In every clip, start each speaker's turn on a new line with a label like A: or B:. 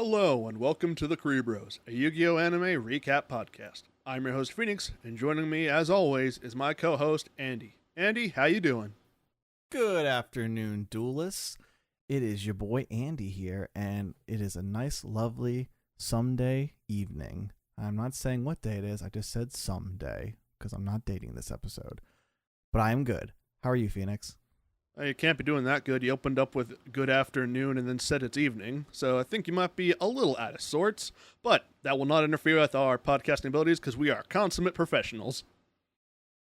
A: Hello, and welcome to the Kuribros, a Yu-Gi-Oh! Anime recap podcast. I'm your host, Phoenix, and joining me, as always, is my co-host, Andy. Andy, how you doing?
B: Good afternoon, duelists. It is your boy Andy here, and it is a nice, lovely someday evening. I'm not saying what day it is, I just said someday, because I'm not dating this episode. But I am good. How are you, Phoenix?
A: You can't be doing that good. You opened up with good afternoon and then said it's evening, so I think you might be a little out of sorts, but that will not interfere with our podcasting abilities because we are consummate professionals.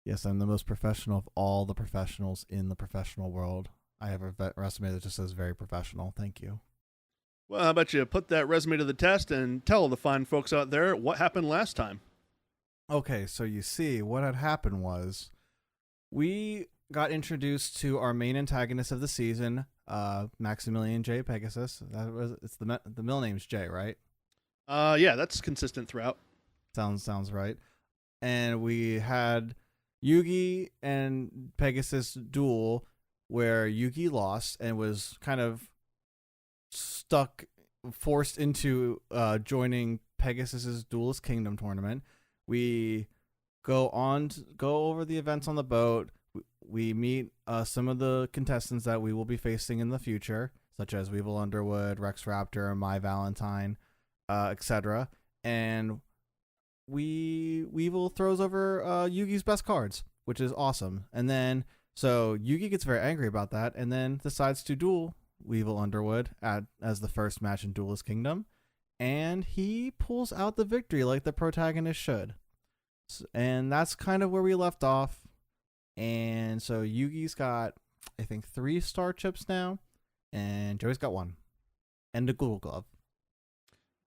B: Yes, I'm the most professional of all the professionals in the professional world. I have a resume that just says very professional. Thank you.
A: Well, how about you put that resume to the test and tell the fine folks out there what happened last time?
B: Okay, so you see, what had happened was we got introduced to our main antagonist of the season, Maximilian J. Pegasus. It's the middle name's J, right?
A: Yeah, that's consistent throughout.
B: Sounds right. And we had Yugi and Pegasus duel where Yugi lost and was kind of forced into joining Pegasus's Duelist Kingdom tournament. We go over the events on the boat. We meet some of the contestants that we will be facing in the future, such as Weevil Underwood, Rex Raptor, My Valentine, etc. And Weevil throws over Yugi's best cards, which is awesome. And then, so Yugi gets very angry about that and then decides to duel Weevil Underwood as the first match in Duelist Kingdom. And he pulls out the victory like the protagonist should. And that's kind of where we left off. And so Yugi's got, I think, 3 star chips now, and Joey's got 1. And a Google Glove.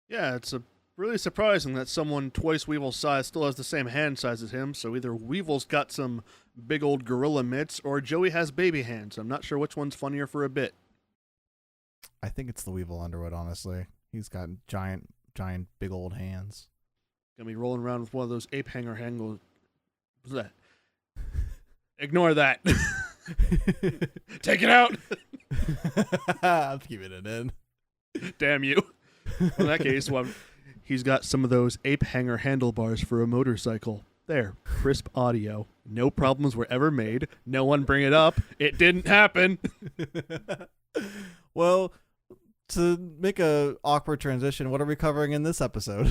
A: Yeah, it's really surprising that someone twice Weevil's size still has the same hand size as him, so either Weevil's got some big old gorilla mitts, or Joey has baby hands. I'm not sure which one's funnier for a bit.
B: I think it's the Weevil Underwood, honestly. He's got giant, big old hands.
A: Gonna be rolling around with one of those ape hanger hangles. What's that? Ignore that. Take it out.
B: I'm keeping it in.
A: Damn you. In that case, well, he's got some of those ape hanger handlebars for a motorcycle. There, crisp audio. No problems were ever made. No one bring it up. It didn't happen.
B: Well, to make a awkward transition, what are we covering in this episode?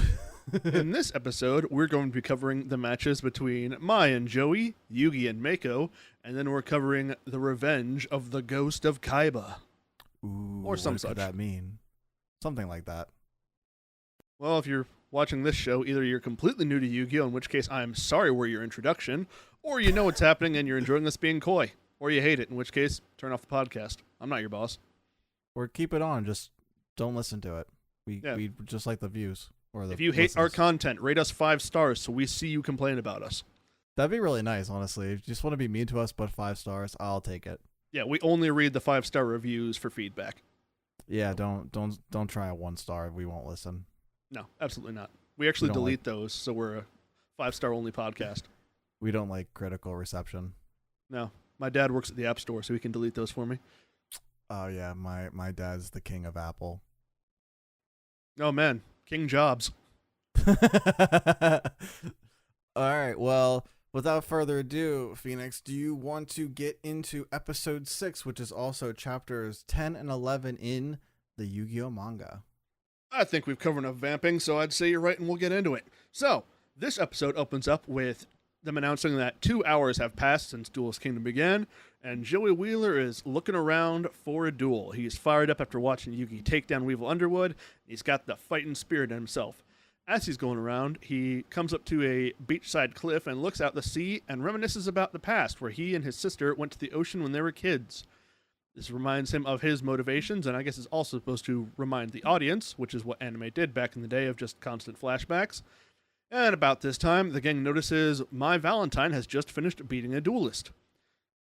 A: In this episode, we're going to be covering the matches between Mai and Joey, Yugi and Mako, and then we're covering the revenge of the ghost of Kaiba.
B: Ooh,
A: or some
B: what
A: such.
B: could that mean? Something like that.
A: Well, if you're watching this show, either you're completely new to Yu-Gi-Oh!, in which case I'm sorry we're your introduction, or you know what's happening and you're enjoying us being coy, or you hate it, in which case, turn off the podcast. I'm not your boss.
B: Or keep it on, just don't listen to it. We just like the views. Or the
A: if you hate
B: listens.
A: our content, rate us 5 stars so we see you complain about us.
B: That'd be really nice, honestly. If you just want to be mean to us but 5 stars, I'll take it.
A: Yeah, we only read the 5-star reviews for feedback.
B: Yeah, don't try a 1 star. We won't listen.
A: No, absolutely not. We actually delete those, so we're a 5-star only podcast.
B: We don't like critical reception.
A: No, my dad works at the App Store, so he can delete those for me.
B: Oh yeah, my dad's the king of Apple.
A: Oh man, King Jobs.
B: All right, well, without further ado, Phoenix, do you want to get into episode 6, which is also chapters 10 and 11 in the Yu-Gi-Oh manga?
A: I think we've covered enough vamping, so I'd say you're right and we'll get into it. So, this episode opens up with them announcing that 2 hours have passed since Duelist Kingdom began, and Joey Wheeler is looking around for a duel. He's fired up after watching Yugi take down Weevil Underwood. He's got the fighting spirit in himself. As he's going around, he comes up to a beachside cliff and looks out the sea and reminisces about the past, where he and his sister went to the ocean when they were kids. This reminds him of his motivations, and I guess is also supposed to remind the audience, which is what anime did back in the day of just constant flashbacks. And about this time, the gang notices My Valentine has just finished beating a duelist.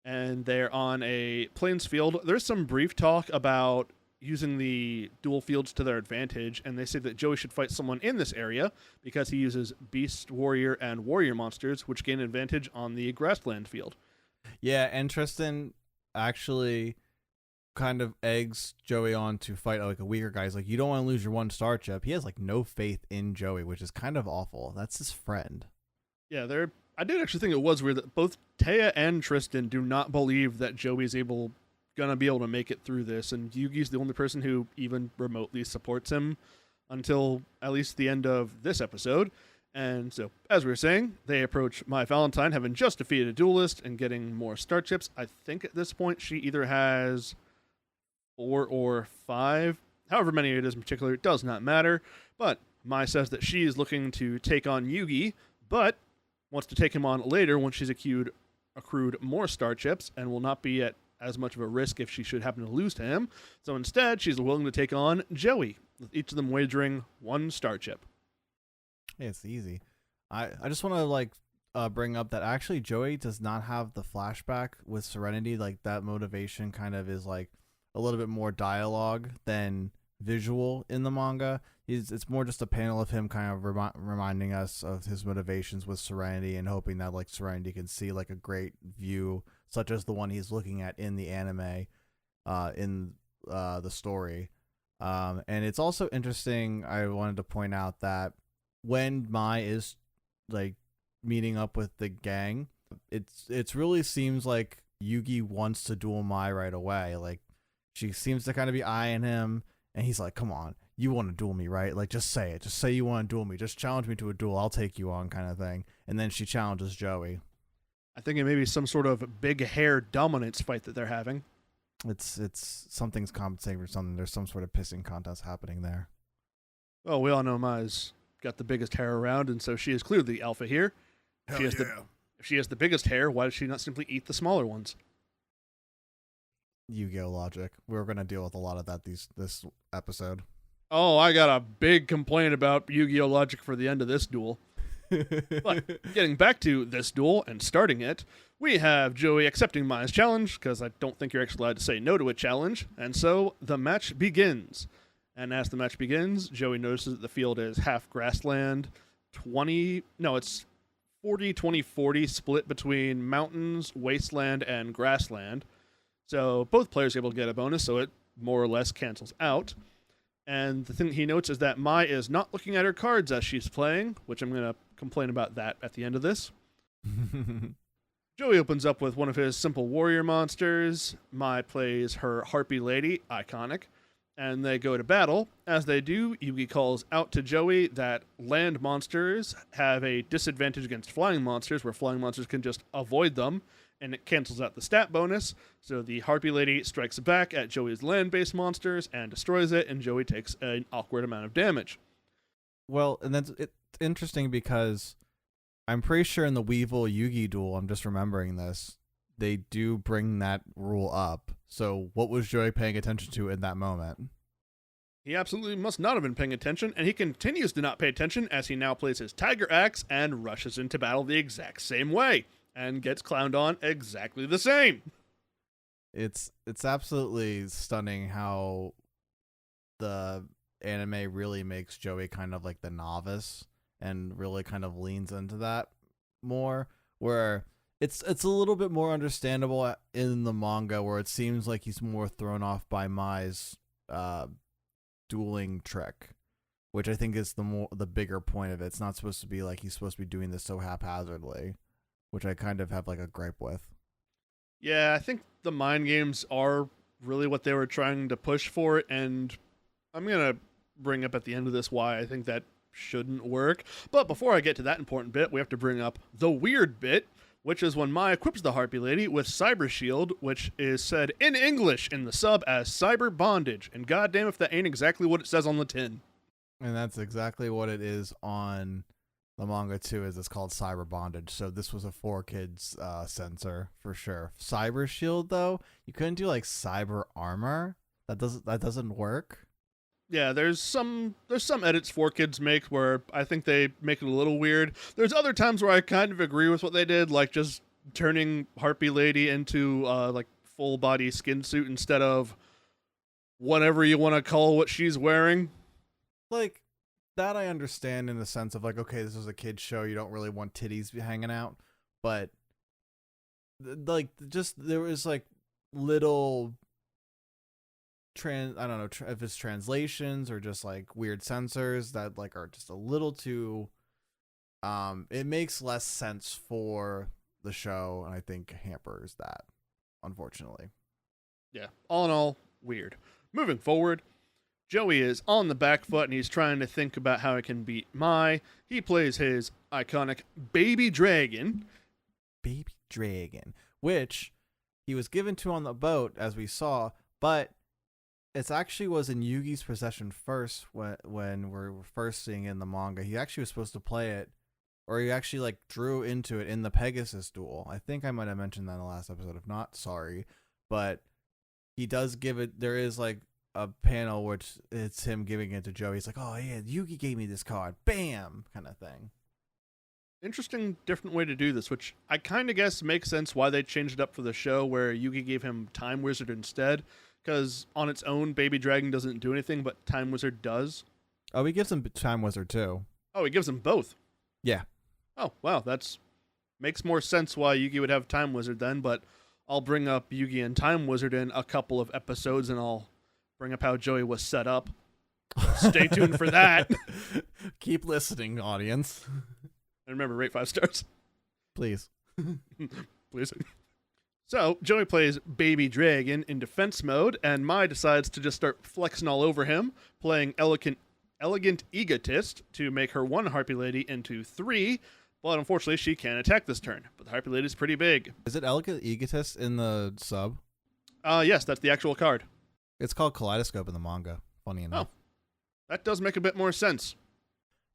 A: And they're on a plains field. There's some brief talk about using the dual fields to their advantage, and they say that Joey should fight someone in this area because he uses Beast Warrior and Warrior monsters, which gain advantage on the grassland field.
B: Yeah, and Tristan actually kind of eggs Joey on to fight like a weaker guy. He's like, you don't want to lose your 1-star chip. He has like no faith in Joey, which is kind of awful. That's his friend.
A: Yeah, I did actually think it was weird that both Taya and Tristan do not believe that Joey's gonna be able to make it through this, and Yugi's the only person who even remotely supports him until at least the end of this episode. And so, as we were saying, they approach My Valentine, having just defeated a duelist and getting more star chips. I think at this point she either has 4 or 5, however many it is in particular, it does not matter. But Mai says that she is looking to take on Yugi, but wants to take him on later when she's accrued more star chips and will not be at as much of a risk if she should happen to lose to him. So instead, she's willing to take on Joey, with each of them wagering 1 star chip.
B: Yeah, it's easy. I just want to bring up that actually Joey does not have the flashback with Serenity. Like, that motivation kind of is like a little bit more dialogue than visual in the manga. It's more just a panel of him kind of reminding us of his motivations with Serenity and hoping that like Serenity can see like a great view such as the one he's looking at in the anime, in the story. And it's also interesting, I wanted to point out that when Mai is like meeting up with the gang, it's really seems like Yugi wants to duel Mai right away. Like, she seems to kind of be eyeing him, and he's like, come on, you want to duel me, right? Like, just say it. Just say you want to duel me. Just challenge me to a duel. I'll take you on, kind of thing. And then she challenges Joey.
A: I think it may be some sort of big hair dominance fight that they're having.
B: It's something's compensating for something. There's some sort of pissing contest happening there.
A: Well, we all know Mai's got the biggest hair around, and so she is clearly the alpha here.
B: Hell
A: If she has the biggest hair, why does she not simply eat the smaller ones?
B: Yu-Gi-Oh logic. We're gonna deal with a lot of that this episode.
A: Oh, I got a big complaint about Yu-Gi-Oh logic for the end of this duel. But getting back to this duel and starting it, we have Joey accepting Mai's challenge, because I don't think you're actually allowed to say no to a challenge, and so the match begins. And as the match begins, Joey notices that the field is half grassland, it's 40-20-40 split between mountains, wasteland, and grassland. So both players are able to get a bonus, so it more or less cancels out. And the thing he notes is that Mai is not looking at her cards as she's playing, which I'm going to complain about that at the end of this. Joey opens up with one of his simple warrior monsters. Mai plays her Harpy Lady, iconic, and they go to battle. As they do, Yugi calls out to Joey that land monsters have a disadvantage against flying monsters, where flying monsters can just avoid them, and it cancels out the stat bonus. So the Harpy Lady strikes back at Joey's land-based monsters and destroys it, and Joey takes an awkward amount of damage.
B: Well, and it's interesting because I'm pretty sure in the Weevil Yugi duel, I'm just remembering this, they do bring that rule up. So what was Joey paying attention to in that moment?
A: He absolutely must not have been paying attention, and he continues to not pay attention as he now plays his Tiger Axe and rushes into battle the exact same way, and gets clowned on exactly the same.
B: It's absolutely stunning how the anime really makes Joey kind of like the novice and really kind of leans into that more, where it's a little bit more understandable in the manga, where it seems like he's more thrown off by Mai's dueling trick, which I think is the bigger point of it. It's not supposed to be like he's supposed to be doing this so haphazardly, which I kind of have like a gripe with.
A: Yeah, I think the mind games are really what they were trying to push for, and I'm going to bring up at the end of this why I think that shouldn't work. But before I get to that important bit, we have to bring up the weird bit, which is when Mai equips the Harpy Lady with Cyber Shield, which is said in English in the sub as Cyber Bondage, and goddamn if that ain't exactly what it says on the tin.
B: And that's exactly what it is on the manga too, is it's called Cyber Bondage. So this was a 4Kids censor for sure. Cyber Shield though, you couldn't do like Cyber Armor. That doesn't work.
A: Yeah, there's some edits 4Kids make where I think they make it a little weird. There's other times where I kind of agree with what they did, like just turning Harpy Lady into like full body skin suit instead of whatever you want to call what she's wearing.
B: Like, that I understand in the sense of like, okay, this is a kid's show, you don't really want titties hanging out, but like just there was like little I don't know if it's translations or just like weird censors that like are just a little too it makes less sense for the show, and I think hampers that, unfortunately.
A: Yeah, all in all, weird. Moving forward, Joey is on the back foot and he's trying to think about how he can beat Mai. He plays his iconic baby dragon.
B: Baby dragon, which he was given to on the boat, as we saw, but it actually was in Yugi's possession first when we're first seeing it in the manga. He actually was supposed to play it, or he actually like drew into it in the Pegasus duel. I think I might have mentioned that in the last episode. If not, sorry. But he does give it, there is like a panel which it's him giving it to Joey. He's like, oh yeah, Yugi gave me this card. Bam! Kind of thing.
A: Interesting, different way to do this, which I kind of guess makes sense why they changed it up for the show, where Yugi gave him Time Wizard instead. Because on its own, Baby Dragon doesn't do anything, but Time Wizard does.
B: Oh, he gives him Time Wizard too.
A: Oh, he gives him both.
B: Yeah.
A: Oh, wow, that's makes more sense why Yugi would have Time Wizard then, but I'll bring up Yugi and Time Wizard in a couple of episodes, and I'll bring up how Joey was set up. Stay tuned for that.
B: Keep listening, audience.
A: And remember, rate 5 stars.
B: Please.
A: Please. So, Joey plays Baby Dragon in defense mode, and Mai decides to just start flexing all over him, playing Elegant Egotist to make her 1 Harpy Lady into 3, but unfortunately she can't attack this turn. But the Harpy Lady's pretty big.
B: Is it Elegant Egotist in the sub?
A: Yes, that's the actual card.
B: It's called Kaleidoscope in the manga, funny enough.
A: Oh, that does make a bit more sense.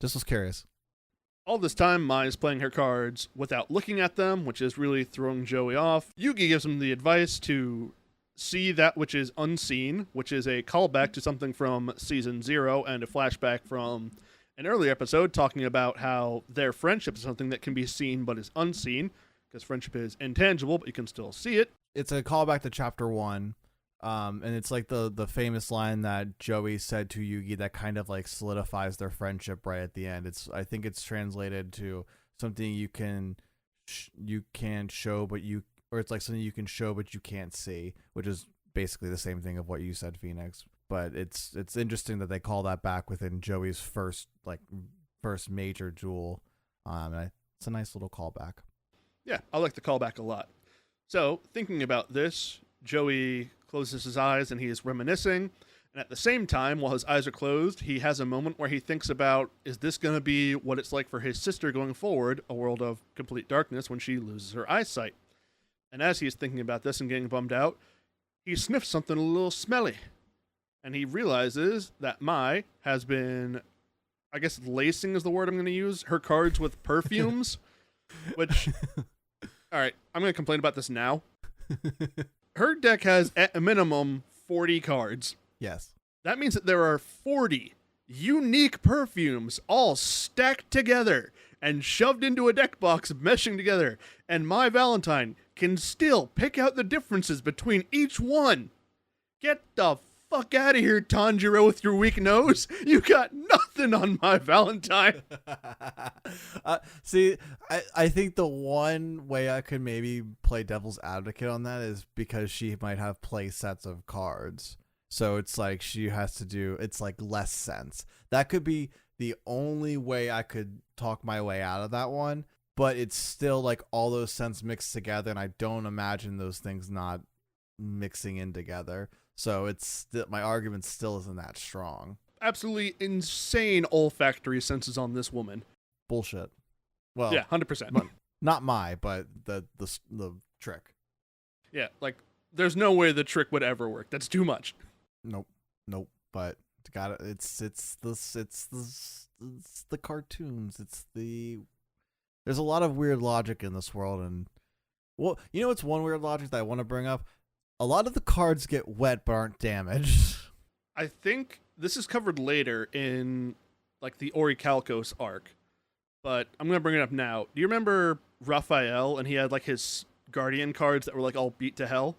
B: Just was curious.
A: All this time, Mai is playing her cards without looking at them, which is really throwing Joey off. Yugi gives him the advice to see that which is unseen, which is a callback to something from Season 0 and a flashback from an earlier episode talking about how their friendship is something that can be seen but is unseen, because friendship is intangible, but you can still see it.
B: It's a callback to Chapter 1. And it's like the famous line that Joey said to Yugi that kind of like solidifies their friendship right at the end. I think it's translated to something you can show, or it's like something you can show but you can't see, which is basically the same thing of what you said, Phoenix. But it's interesting that they call that back within Joey's first major duel. It's a nice little callback.
A: Yeah, I like the callback a lot. So, thinking about this, Joey closes his eyes and he is reminiscing. And at the same time, while his eyes are closed, he has a moment where he thinks about, is this going to be what it's like for his sister going forward, a world of complete darkness when she loses her eyesight? And as he's thinking about this and getting bummed out, he sniffs something a little smelly. And he realizes that Mai has been, I guess lacing is the word I'm going to use, her cards with perfumes, which, all right, I'm going to complain about this now. Her deck has, at a minimum, 40 cards.
B: Yes.
A: That means that there are 40 unique perfumes all stacked together and shoved into a deck box, meshing together. And my Valentine can still pick out the differences between each one. Get the fuck out of here, Tanjiro, with your weak nose. You got nothing on my Valentine.
B: See, I think the one way I could maybe play devil's advocate on that is because she might have play sets of cards. So it's like she has to do, it's like less sense. That could be the only way I could talk my way out of that one. But it's still like all those scents mixed together, and I don't imagine those things not mixing in together. So it's my argument still isn't that strong.
A: Absolutely insane olfactory senses on this woman.
B: Bullshit. Well,
A: yeah, 100%.
B: Not but the trick.
A: Yeah, like there's no way the trick would ever work. That's too much.
B: Nope. But it's the cartoons. There's a lot of weird logic in this world, and well, you know what's one weird logic that I want to bring up? A lot of the cards get wet but aren't damaged.
A: I think this is covered later in like the Orichalcos arc, but I'm gonna bring it up now. Do you remember Raphael and he had like his Guardian cards that were like all beat to hell?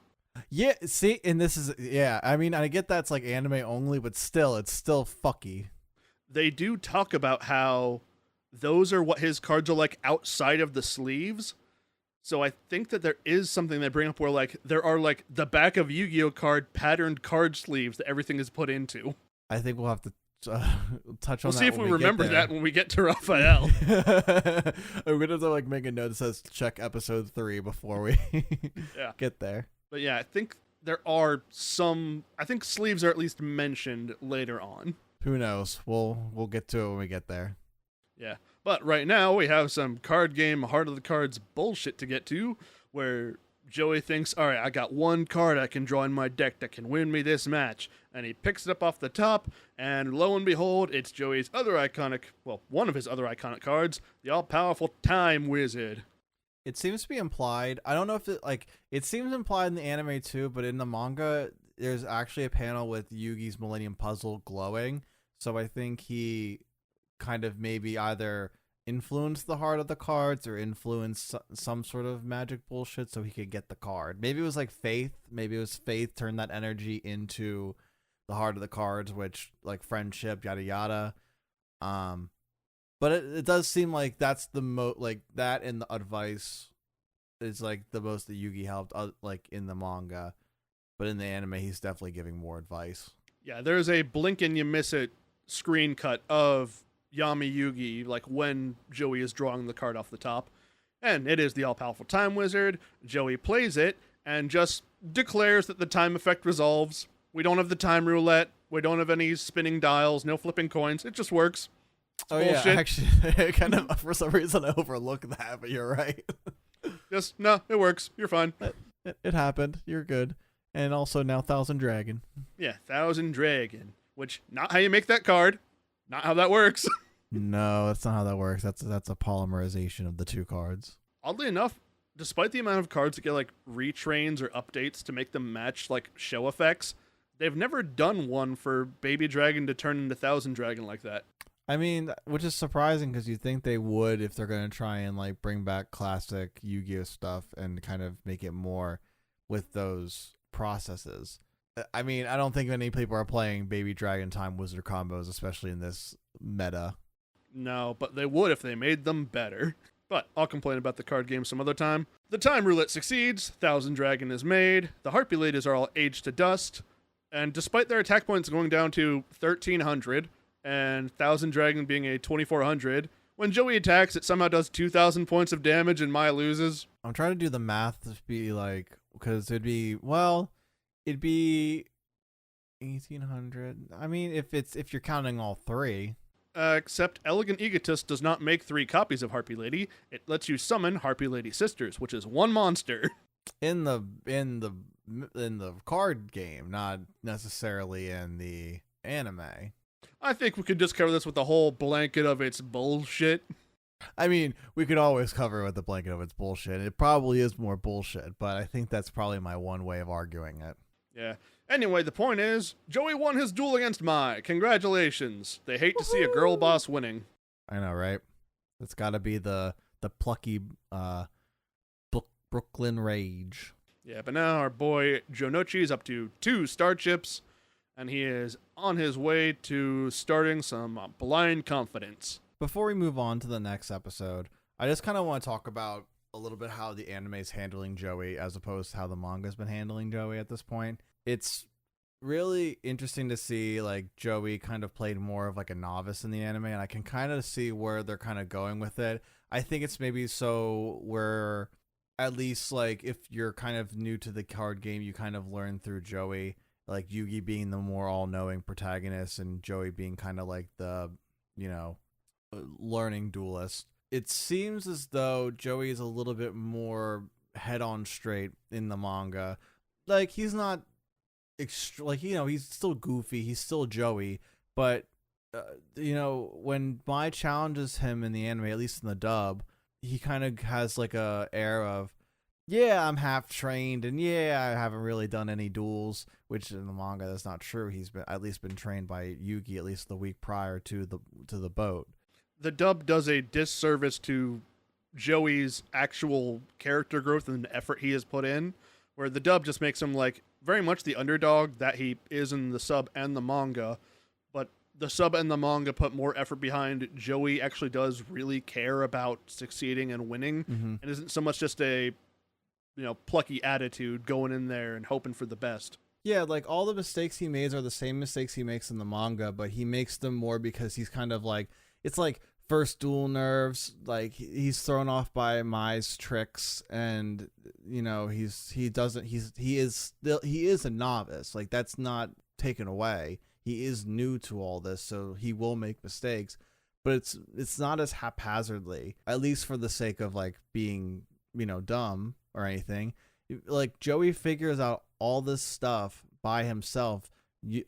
B: Yeah, see, and this is, yeah, I mean, I get that's like anime only, but still, it's still fucky.
A: They do talk about how those are what his cards are like outside of the sleeves, So I think that there is something they bring up where like there are like the back of Yu-Gi-Oh card patterned card sleeves that everything is put into.
B: I think we'll have to touch on
A: We'll
B: that.
A: see if
B: when
A: we remember
B: get there.
A: that when we get to Raphael.
B: I'm gonna have to like make a note that says check episode 3 before we
A: Yeah.
B: get there.
A: But yeah, I think there are some. I think sleeves are at least mentioned later on.
B: Who knows? We'll get to it when we get there.
A: Yeah. But right now we have some card game Heart of the Cards bullshit to get to, where Joey thinks, all right, I got one card I can draw in my deck that can win me this match. And he picks it up off the top, and lo and behold, it's Joey's other iconic, well, one of his other iconic cards, the all-powerful Time Wizard.
B: It seems to be implied. I don't know if it seems implied in the anime too, but in the manga, there's actually a panel with Yugi's Millennium Puzzle glowing. So I think he kind of maybe either influenced the Heart of the Cards or influenced some sort of magic bullshit so he could get the card. Maybe it was like faith. Maybe it was faith turned that energy into the Heart of the Cards, which like friendship, yada yada. But it does seem like that's the like that and the advice is like the most that Yugi helped like in the manga, but in the anime he's definitely giving more advice.
A: Yeah, there's a blink and you miss it screen cut of Yami Yugi, like when Joey is drawing the card off the top, and it is the all-powerful Time Wizard. Joey plays it and just declares that the time effect resolves. We don't have the time roulette. We don't have any spinning dials, no flipping coins. It just works. It's bullshit.
B: Yeah, actually, I kind of for some reason I overlook that, but you're right.
A: Just, no, it works. You're fine.
B: It happened. You're good. And also now Thousand Dragon.
A: Yeah, Thousand Dragon, which, not how you make that card. Not how that works.
B: No, that's not how that works. That's a polymerization of the two cards.
A: Oddly enough, despite the amount of cards that get like retrains or updates to make them match like show effects, they've never done one for Baby Dragon to turn into Thousand Dragon like that.
B: I mean, which is surprising because you think they would if they're going to try and like bring back classic Yu-Gi-Oh stuff and kind of make it more with those processes. I mean, I don't think many people are playing Baby Dragon Time Wizard combos, especially in this meta.
A: No, but they would if they made them better. But I'll complain about the card game some other time. The time roulette succeeds, Thousand Dragon is made, the Harpy ladies are all aged to dust, and despite their attack points going down to 1,300, and Thousand Dragon being a 2,400, when Joey attacks, it somehow does 2,000 points of damage and Mai loses.
B: I'm trying to do the math to be like, because it'd be 1,800. I mean, if you're counting all three.
A: Except Elegant Egotist does not make 3 copies of Harpy Lady. It lets you summon Harpy Lady Sisters, which is one monster.
B: In the card game, not necessarily in the anime.
A: I think we could just cover this with the whole blanket of its bullshit.
B: I mean, we could always cover it with the blanket of its bullshit. It probably is more bullshit, but I think that's probably my one way of arguing it.
A: Yeah. Anyway, the point is, Joey won his duel against Mai. Congratulations. They hate to see a girl boss winning.
B: I know, right? It's got to be the plucky Brooklyn Rage.
A: Yeah, but now our boy Jonochi is up to 2 star chips, and he is on his way to starting some blind confidence.
B: Before we move on to the next episode, I just kind of want to talk about a little bit how the anime is handling Joey as opposed to how the manga's been handling Joey at this point. It's really interesting to see like Joey kind of played more of like a novice in the anime, and I can kind of see where they're kind of going with it. I think it's maybe so where at least like if you're kind of new to the card game, you kind of learn through Joey, like Yugi being the more all-knowing protagonist and Joey being kind of like the, learning duelist. It seems as though Joey is a little bit more head-on straight in the manga. Like he's not he's still goofy, he's still Joey, but when Mai challenges him in the anime, at least in the dub, he kind of has like a air of, yeah, I'm half trained, and yeah, I haven't really done any duels, which in the manga that's not true. He's been trained by Yugi at least the week prior to the boat.
A: The dub does a disservice to Joey's actual character growth and the effort he has put in, where the dub just makes him like very much the underdog that he is in the sub and the manga, but the sub and the manga put more effort behind, Joey actually does really care about succeeding and winning, and isn't so much just a, plucky attitude going in there and hoping for the best.
B: Yeah, like all the mistakes he makes are the same mistakes he makes in the manga, but he makes them more because he's kind of like, it's like first duel nerves, like he's thrown off by Mai's tricks, and he is a novice. Like, that's not taken away. He is new to all this, so he will make mistakes, but it's not as haphazardly, at least for the sake of like being, dumb or anything. Like, Joey figures out all this stuff by himself.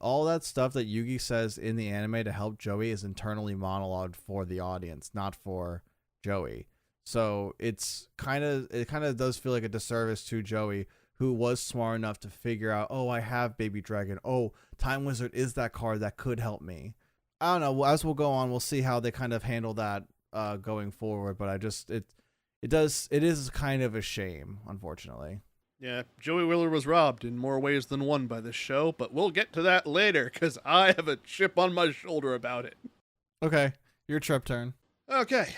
B: All that stuff that Yugi says in the anime to help Joey is internally monologued for the audience, not for Joey. So it kind of does feel like a disservice to Joey, who was smart enough to figure out, oh, I have Baby Dragon. Oh, Time Wizard is that card that could help me. I don't know. As we'll go on, we'll see how they kind of handle that going forward. But it is kind of a shame, unfortunately.
A: Yeah, Joey Wheeler was robbed in more ways than one by this show, but we'll get to that later, because I have a chip on my shoulder about it.
B: Okay, your trip turn.
A: Okay,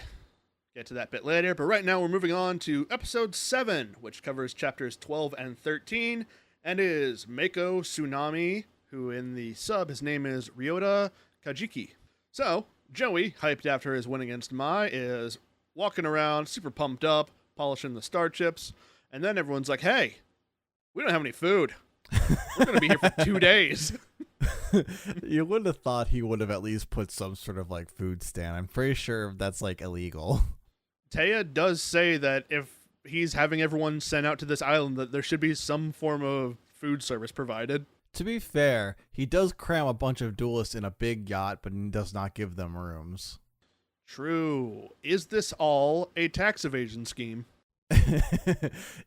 A: get to that bit later, but right now we're moving on to episode 7, which covers chapters 12 and 13, and is Mako Tsunami, who in the sub, his name is Ryota Kajiki. So, Joey, hyped after his win against Mai, is walking around, super pumped up, polishing the star chips, and then everyone's like, hey, we don't have any food. We're going to be here for 2 days.
B: You would have thought he would have at least put some sort of like food stand. I'm pretty sure that's like illegal.
A: Taya does say that if he's having everyone sent out to this island, that there should be some form of food service provided.
B: To be fair, he does cram a bunch of duelists in a big yacht, but he does not give them rooms.
A: True. Is this all a tax evasion scheme?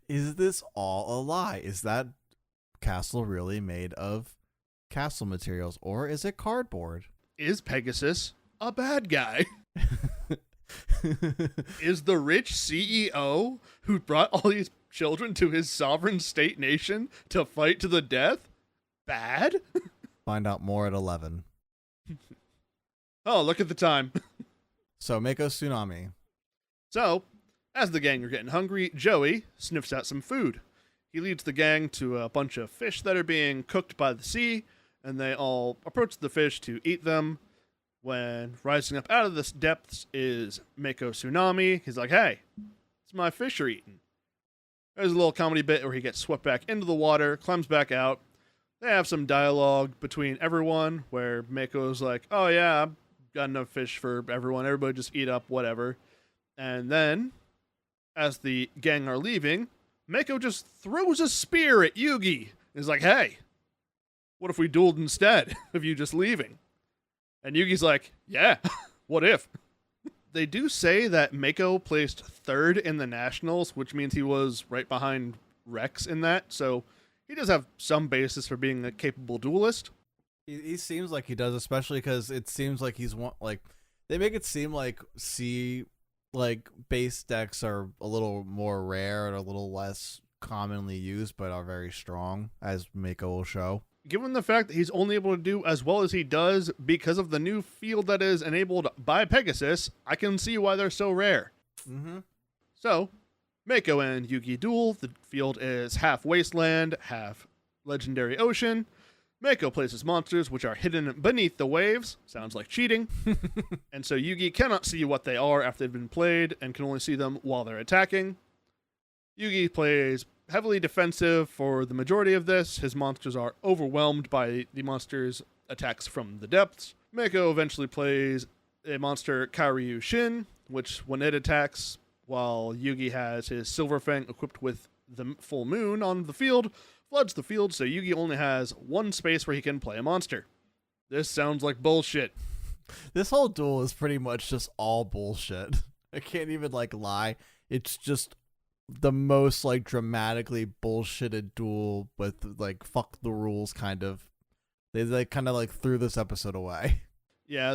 B: Is this all a lie? Is that castle really made of castle materials, or is it cardboard?
A: Is Pegasus a bad guy? Is the rich CEO who brought all these children to his sovereign state nation to fight to the death bad?
B: Find out more at 11.
A: Oh, look at the time.
B: So, Mako Tsunami.
A: So, as the gang are getting hungry, Joey sniffs out some food. He leads the gang to a bunch of fish that are being cooked by the sea, and they all approach the fish to eat them. When rising up out of the depths is Mako Tsunami. He's like, hey, it's my fish you're eating. There's a little comedy bit where he gets swept back into the water, climbs back out. They have some dialogue between everyone where Mako's like, oh yeah, I've got enough fish for everyone. Everybody just eat up, whatever. And then, as the gang are leaving, Mako just throws a spear at Yugi. He's like, hey, what if we dueled instead of you just leaving? And Yugi's like, yeah, what if? They do say that Mako placed 3rd in the Nationals, which means he was right behind Rex in that. So he does have some basis for being a capable duelist.
B: He seems like he does, especially because it seems like they make it seem like base decks are a little more rare and a little less commonly used, but are very strong, as Mako will show.
A: Given the fact that he's only able to do as well as he does because of the new field that is enabled by Pegasus, I can see why they're so rare.
B: Mm-hmm.
A: So, Mako and Yugi duel. The field is half wasteland, half legendary ocean. Mako places monsters which are hidden beneath the waves. Sounds like cheating. And so Yugi cannot see what they are after they've been played and can only see them while they're attacking. Yugi plays heavily defensive for the majority of this. His monsters are overwhelmed by the monsters' attacks from the depths. Mako eventually plays a monster, Karyu Shin, which when it attacks, while Yugi has his Silver Fang equipped with the full moon on the field, floods the field, so Yugi only has one space where he can play a monster. This sounds like bullshit.
B: This whole duel is pretty much just all bullshit. I can't even lie. It's just the most dramatically bullshitted duel with fuck the rules kind of. They kind of threw this episode away.
A: Yeah,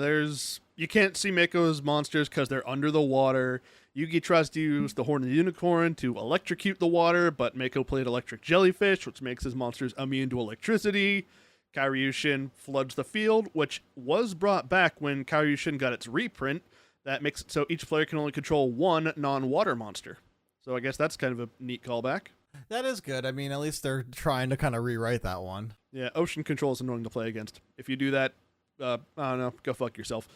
A: you can't see Mako's monsters because they're under the water. Yugi tries to use the Horn of the Unicorn to electrocute the water, but Mako played electric jellyfish, which makes his monsters immune to electricity. Karyushin floods the field, which was brought back when Karyushin got its reprint. That makes it so each player can only control one non-water monster. So I guess that's kind of a neat callback.
B: That is good. I mean, at least they're trying to kind of rewrite that one.
A: Yeah, ocean control is annoying to play against. If you do that, I don't know, go fuck yourself.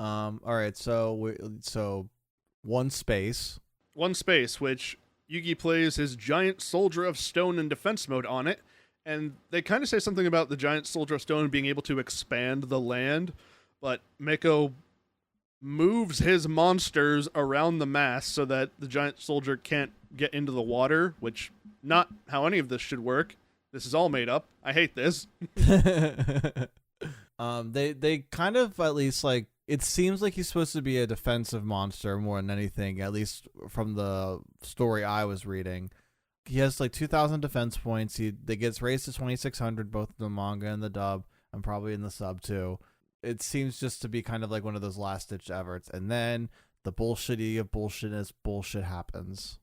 B: All right, so one space.
A: One space, which Yugi plays his giant soldier of stone in defense mode on it, and they kind of say something about the giant soldier of stone being able to expand the land, but Mako moves his monsters around the mast so that the giant soldier can't get into the water, which not how any of this should work. This is all made up. I hate this.
B: They kind of, at least, like, it seems like he's supposed to be a defensive monster more than anything, at least from the story I was reading. He has like 2,000 defense points. They gets raised to 2,600 both in the manga and the dub, and probably in the sub too. It seems just to be kind of like one of those last-ditch efforts, and then the bullshitty of bullshit as bullshit happens.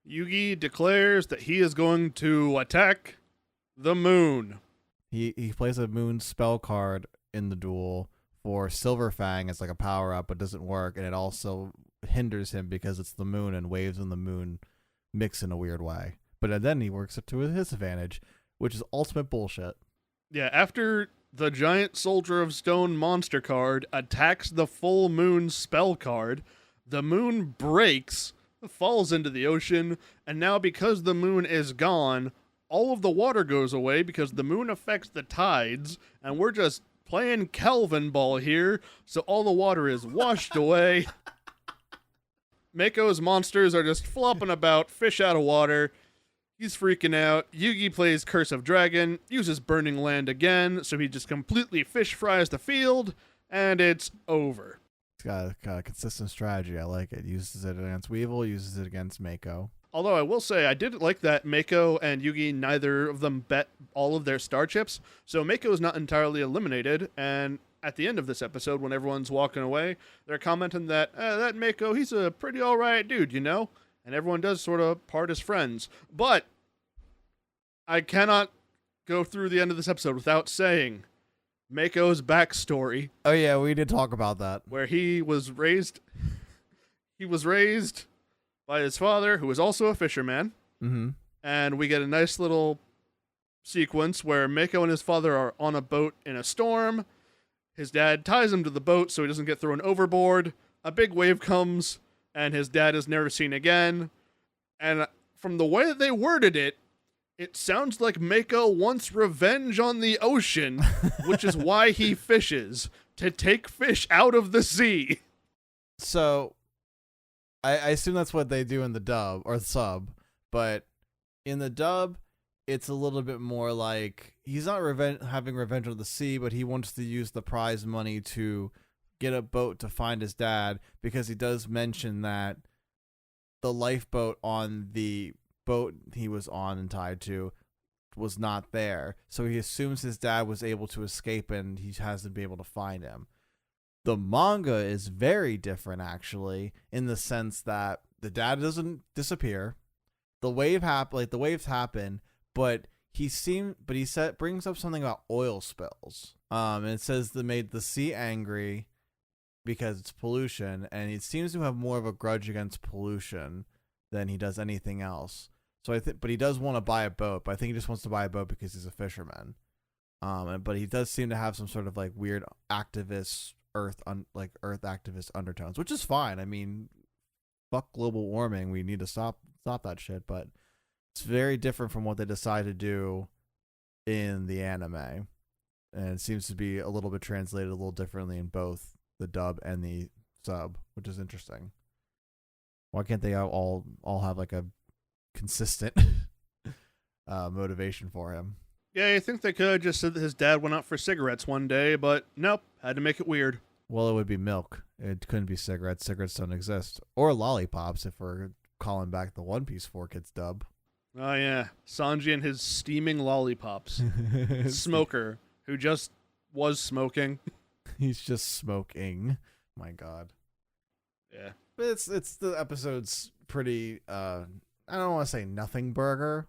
A: Yugi declares that he is going to attack the moon.
B: He plays a moon spell card in the duel for Silver Fang as like a power-up, but doesn't work, and it also hinders him because it's the moon, and waves and the moon mix in a weird way. But then he works it to his advantage, which is ultimate bullshit.
A: Yeah, after the giant soldier of stone monster card attacks the full moon spell card, the moon breaks, falls into the ocean, and now because the moon is gone, all of the water goes away because the moon affects the tides, and we're just playing Kelvin ball here, so all the water is washed away. Mako's monsters are just flopping about, fish out of water. He's freaking out. Yugi plays Curse of Dragon, uses Burning Land again, so he just completely fish fries the field, and it's over.
B: It's got a consistent strategy. I like it. Uses it against Weevil, uses it against Mako.
A: Although I will say, I did like that Mako and Yugi, neither of them bet all of their star chips, so Mako is not entirely eliminated, and at the end of this episode, when everyone's walking away, they're commenting that, that Mako, he's a pretty alright dude, you know? And everyone does sort of part as friends. But I cannot go through the end of this episode without saying Mako's backstory.
B: Oh yeah, we did talk about that.
A: Where he was raised by his father, who was also a fisherman.
B: Mm-hmm.
A: And we get a nice little sequence where Mako and his father are on a boat in a storm. His dad ties him to the boat so he doesn't get thrown overboard. A big wave comes, and his dad is never seen again. And from the way that they worded it, it sounds like Mako wants revenge on the ocean, which is why he fishes, to take fish out of the sea.
B: So, I assume that's what they do in the dub, or the sub, but in the dub, it's a little bit more like, he's not having revenge on the sea, but he wants to use the prize money to get a boat to find his dad, because he does mention that the lifeboat on the boat he was on and tied to was not there. So he assumes his dad was able to escape and he hasn't been able to find him. The manga is very different, actually, in the sense that the dad doesn't disappear. The waves happen, but he brings up something about oil spills. And it says that made the sea angry because it's pollution, and he seems to have more of a grudge against pollution than he does anything else. So but he does want to buy a boat, but I think he just wants to buy a boat because he's a fisherman. But he does seem to have some sort of like weird activist earth activist undertones, which is fine. I mean, fuck global warming. We need to stop that shit. But it's very different from what they decide to do in the anime, and it seems to be a little bit translated a little differently in both the dub and the sub, which is interesting. Why can't they all have like a consistent motivation for him?
A: Yeah, I think they could have just said that his dad went out for cigarettes one day, but nope, had to make it weird.
B: Well, it would be milk. It couldn't be cigarettes. Cigarettes don't exist. Or lollipops, if we're calling back the One Piece 4 Kids dub.
A: Oh yeah, Sanji and his steaming lollipops. Smoker, who just was smoking.
B: He's just smoking. My God.
A: Yeah.
B: But it's the episode's pretty I don't want to say nothing burger,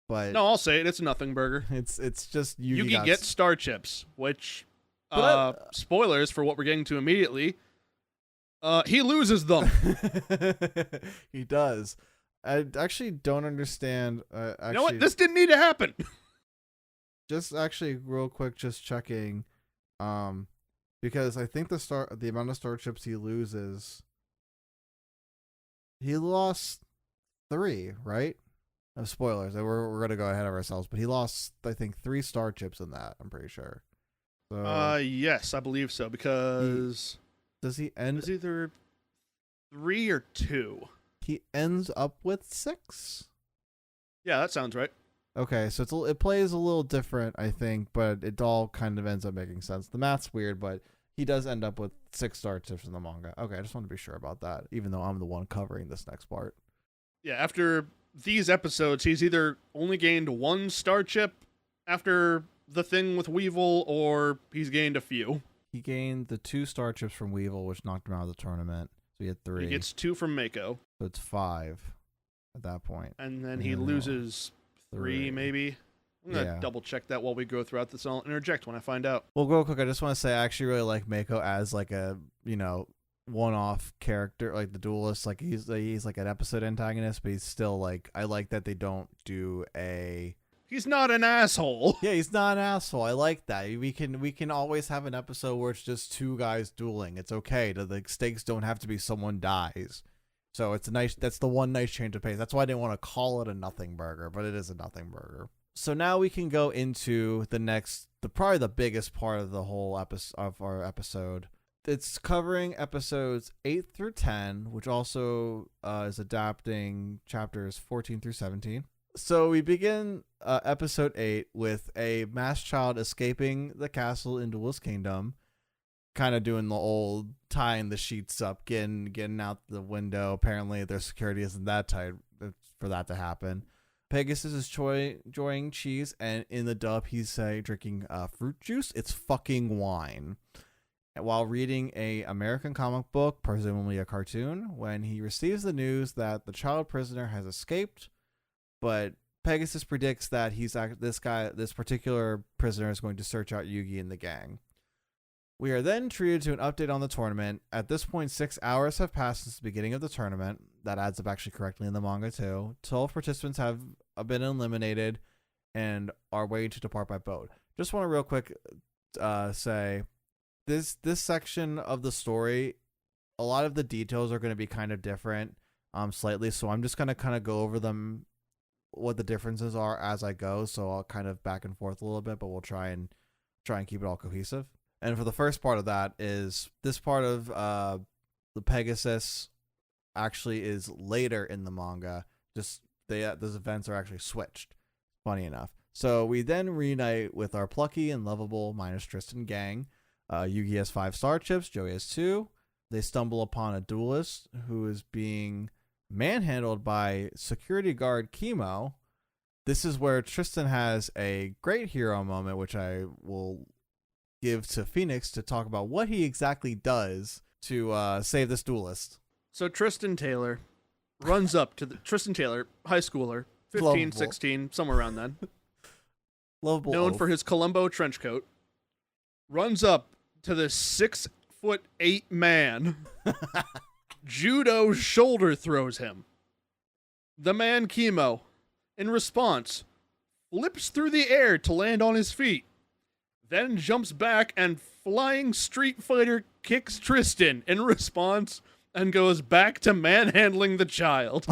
B: but
A: No, I'll say it. It's a nothing burger.
B: it's just Yugi,
A: Yugi gets star chips, which,
B: But
A: spoilers for what we're getting to immediately, he loses them.
B: he does. I actually don't understand.
A: You know what? This didn't need to happen.
B: Just actually real quick, just checking, because I think the amount of star chips he loses, he lost 3, right? No spoilers. We're gonna go ahead of ourselves, but he lost, I think, 3 star chips in that. I'm pretty sure. So
A: Yes, I believe so, because
B: does he end?
A: it's either 3 or 2.
B: He ends up with 6.
A: Yeah, that sounds right.
B: Okay, so it plays a little different, I think, but it all kind of ends up making sense. The math's weird, but he does end up with 6 star chips in the manga. Okay, I just want to be sure about that, even though I'm the one covering this next part.
A: Yeah, after these episodes, he's either only gained 1 star chip after the thing with Weevil, or he's gained a few.
B: He gained the 2 star chips from Weevil, which knocked him out of the tournament. So he had 3.
A: He gets 2 from Mako.
B: So it's 5 at that point.
A: And then he loses 3, maybe. I'm going to double check that while we go throughout this. I'll interject when I find out.
B: Well, real quick, I just want to say I actually really like Mako as like a, one-off character, like the duelist. Like he's like an episode antagonist, but he's still like, I like that they don't do a...
A: He's not an asshole.
B: Yeah, he's not an asshole. I like that. We can always have an episode where it's just 2 guys dueling. It's okay. The stakes don't have to be someone dies. So it's that's the one nice change of pace. That's why I didn't want to call it a nothing burger, but it is a nothing burger. So now we can go into probably the biggest part of the whole episode. It's covering episodes 8 through 10, which also is adapting chapters 14 through 17. So we begin episode 8 with a masked child escaping the castle in Duelist Kingdom, kind of doing the old tying the sheets up, getting out the window. Apparently their security isn't that tight for that to happen. Pegasus is enjoying cheese, and in the dub he's drinking fruit juice. It's fucking wine. While reading a American comic book, presumably a cartoon, when he receives the news that the child prisoner has escaped, but Pegasus predicts that this particular prisoner is going to search out Yugi and the gang. We are then treated to an update on the tournament. At this point, 6 hours have passed since the beginning of the tournament. That adds up actually correctly in the manga too. 12 participants have been eliminated and are waiting to depart by boat. Just want to real quick say this section of the story, a lot of the details are going to be kind of different slightly, so I'm just going to kind of go over them, what the differences are as I go. So I'll kind of back and forth a little bit, but we'll try and keep it all cohesive. And for the first part of that is this part of the Pegasus actually is later in the manga. Just those events are actually switched. Funny enough. So we then reunite with our plucky and lovable minus Tristan gang. Yugi has 5 star chips. Joey has 2. They stumble upon a duelist who is being manhandled by security guard Chemo. This is where Tristan has a great hero moment, which I will give to Phoenix to talk about what he exactly does to save this duelist.
A: So Tristan Taylor runs up to Tristan Taylor, high schooler, 15,
B: Lovable.
A: 16, somewhere around then.
B: Lovable.
A: Known
B: oaf.
A: for his Columbo trench coat. Runs up to this 6'8" man. Judo shoulder throws him. The man Chemo, in response, flips through the air to land on his feet. Then jumps back and flying Street Fighter kicks Tristan in response and goes back to manhandling the child.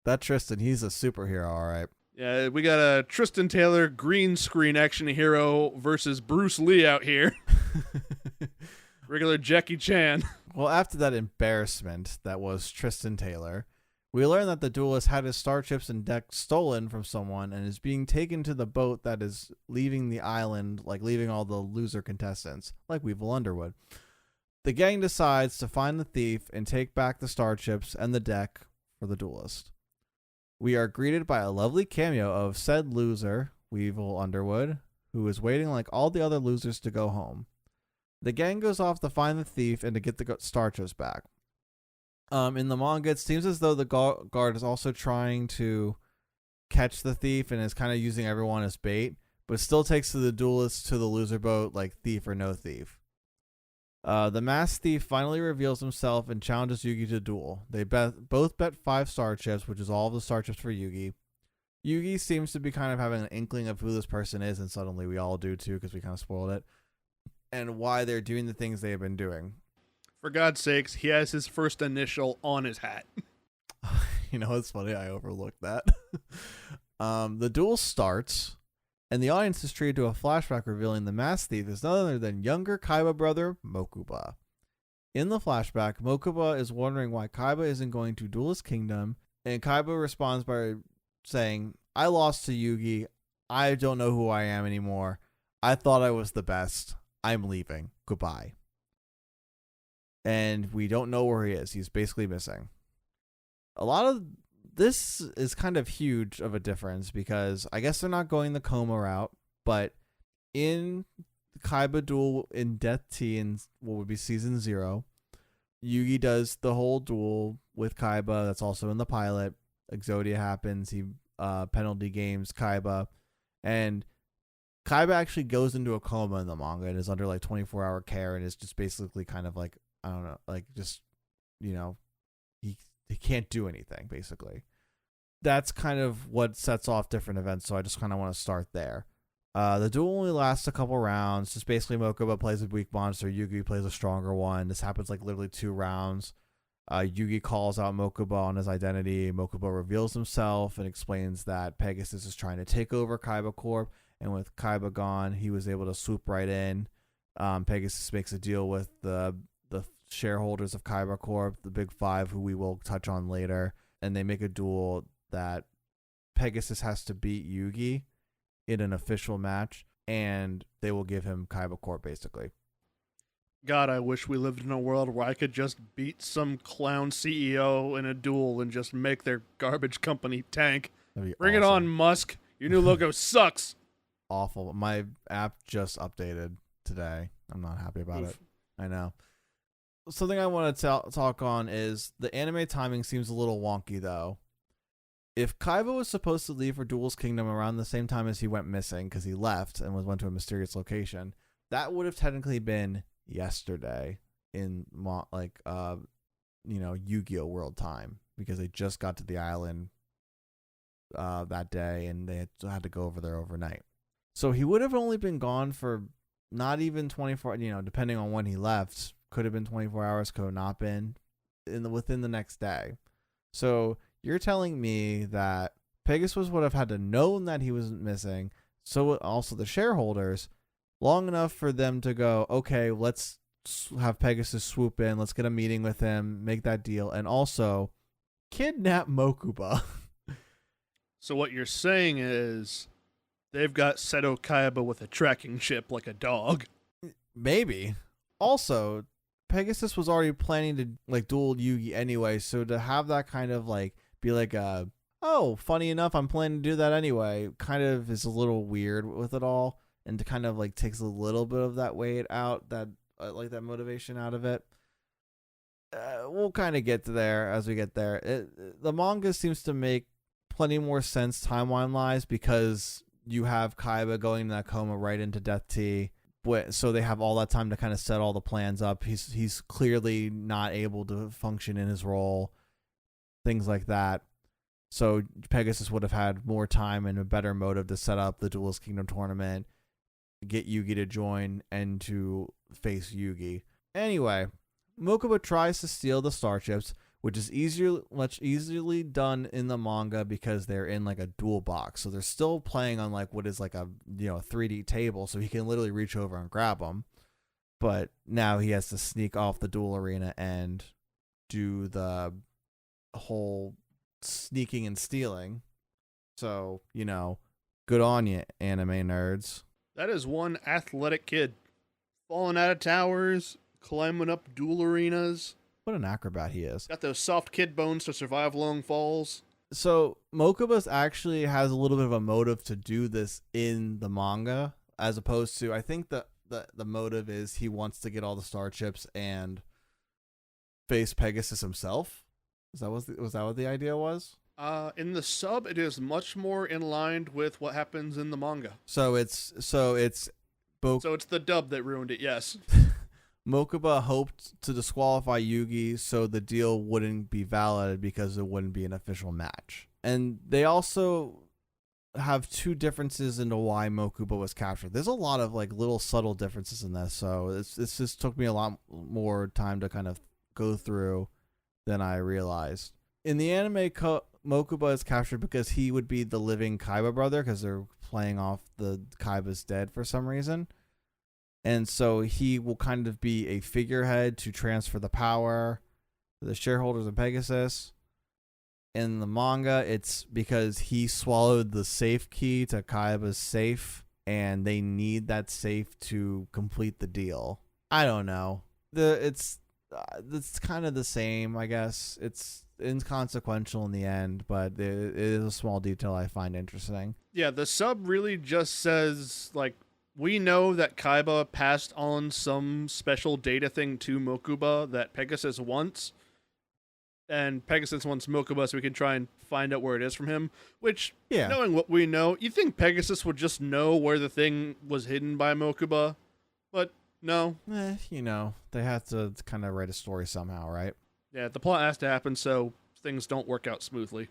B: That Tristan, he's a superhero, all right.
A: Yeah, we got a Tristan Taylor green screen action hero versus Bruce Lee out here. Regular Jackie Chan.
B: Well, after that embarrassment that was Tristan Taylor, we learn that the duelist had his star chips and deck stolen from someone and is being taken to the boat that is leaving the island, like leaving all the loser contestants, like Weevil Underwood. The gang decides to find the thief and take back the star chips and the deck for the duelist. We are greeted by a lovely cameo of said loser, Weevil Underwood, who is waiting like all the other losers to go home. The gang goes off to find the thief and to get the star chips back. In the manga, it seems as though the guard is also trying to catch the thief and is kind of using everyone as bait, but still takes the duelists to the loser boat like thief or no thief. The masked thief finally reveals himself and challenges Yugi to duel. They both bet 5 star chips, which is all of the star chips for Yugi. Yugi seems to be kind of having an inkling of who this person is, and suddenly we all do too because we kind of spoiled it, and why they're doing the things they have been doing.
A: For God's sakes, he has his first initial on his hat.
B: You know, it's funny, I overlooked that. The duel starts, and the audience is treated to a flashback revealing the masked thief is none other than younger Kaiba brother Mokuba. In the flashback, Mokuba is wondering why Kaiba isn't going to duel his kingdom, and Kaiba responds by saying, I lost to Yugi. I don't know who I am anymore. I thought I was the best. I'm leaving. Goodbye. And we don't know where he is. He's basically missing. A lot of this is kind of huge of a difference because I guess they're not going the Coma route, but in Kaiba duel in Death Tea in what would be season 0, Yugi does the whole duel with Kaiba. That's also in the pilot. Exodia happens. He penalty games Kaiba, and Kaiba actually goes into a coma in the manga and is under like 24-hour care and is just basically kind of like, I don't know, like just, you know, he can't do anything basically. That's kind of what sets off different events, so I just kind of want to start there. The duel only lasts a couple rounds. Just basically Mokuba plays a weak monster, Yugi plays a stronger one. This happens like literally 2 rounds. Yugi calls out Mokuba on his identity. Mokuba reveals himself and explains that Pegasus is trying to take over Kaiba Corp, and with Kaiba gone, he was able to swoop right in. Pegasus makes a deal with the shareholders of Kaiba Corp, the Big Five, who we will touch on later, and they make a duel that Pegasus has to beat Yugi in an official match, and they will give him Kaiba Corp, basically.
A: God, I wish we lived in a world where I could just beat some clown CEO in a duel and just make their garbage company tank. Bring it on, Musk. Your new logo sucks.
B: Awful. My app just updated today. I'm not happy about it. I know. Something I want to talk on is the anime timing seems a little wonky, though. If Kaiba was supposed to leave for Duel's Kingdom around the same time as he went missing, because he left and went to a mysterious location, that would have technically been yesterday in Yu-Gi-Oh world time, because they just got to the island that day and they had to go over there overnight. So he would have only been gone for not even 24, depending on when he left. Could have been 24 hours, could have not been within the next day. So you're telling me that Pegasus would have had to know that he was missing, so also the shareholders, long enough for them to go, okay, let's have Pegasus swoop in, let's get a meeting with him, make that deal, and also kidnap Mokuba.
A: So what you're saying is they've got Seto Kaiba with a tracking chip like a dog.
B: Maybe. Also, Pegasus was already planning to duel Yugi anyway, so to have that kind of be like oh, funny enough, I'm planning to do that anyway, kind of is a little weird with it all, and to kind of takes a little bit of that weight out, that that motivation out of it. We'll kind of get to there as we get there. The manga seems to make plenty more sense timeline-wise because you have Kaiba going in that coma right into Death Tea. So they have all that time to kind of set all the plans up. He's clearly not able to function in his role, things like that. So Pegasus would have had more time and a better motive to set up the Duelist Kingdom tournament, get Yugi to join, and to face Yugi. Anyway, Mokuba tries to steal the star chips, which is much easily done in the manga because they're in a duel box. So they're still playing on what is a 3D table, so he can literally reach over and grab them. But now he has to sneak off the duel arena and do the whole sneaking and stealing. So, good on you, anime nerds.
A: That is one athletic kid. Falling out of towers, climbing up duel arenas.
B: What an acrobat he is.
A: Got those soft kid bones to survive long falls.
B: So Mokuba actually has a little bit of a motive to do this in the manga, as opposed to, I think the motive is he wants to get all the star chips and face Pegasus himself. Was that what the idea was?
A: In the sub, it is much more in line with what happens in the manga.
B: So it's
A: So it's the dub that ruined it, yes.
B: Mokuba hoped to disqualify Yugi so the deal wouldn't be valid because it wouldn't be an official match. And they also have two differences into why Mokuba was captured. There's a lot of like little subtle differences in this, so this just took me a lot more time to kind of go through than I realized. In the anime, Mokuba is captured because he would be the living Kaiba brother because they're playing off the Kaiba's dead for some reason. And so he will kind of be a figurehead to transfer the power to the shareholders of Pegasus. In the manga, it's because he swallowed the safe key to Kaiba's safe, and they need that safe to complete the deal. I don't know. It's kind of the same, I guess. It's inconsequential in the end, but it is a small detail I find interesting.
A: Yeah, the sub really just says, like, we know that Kaiba passed on some special data thing to Mokuba that Pegasus wants, and Pegasus wants Mokuba so we can try and find out where it is from him, which,
B: Yeah.
A: knowing what we know, you think Pegasus would just know where the thing was hidden by Mokuba, but no.
B: They have to kind of write a story somehow, right?
A: Yeah, the plot has to happen so things don't work out smoothly.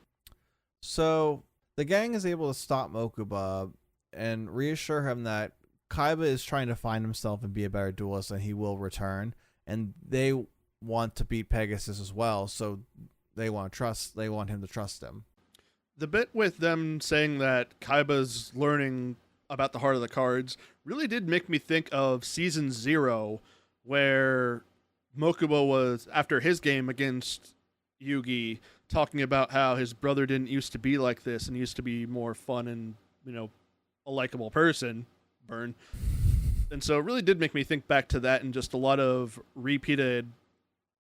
B: So the gang is able to stop Mokuba and reassure him that Kaiba is trying to find himself and be a better duelist and he will return, and they want to beat Pegasus as well, so they want him to trust him.
A: The bit with them saying that Kaiba's learning about the heart of the cards really did make me think of Season 0, where Mokuba was, after his game against Yugi, talking about how his brother didn't used to be like this and used to be more fun and, a likable person. Burn. And so it really did make me think back to that and just a lot of repeated,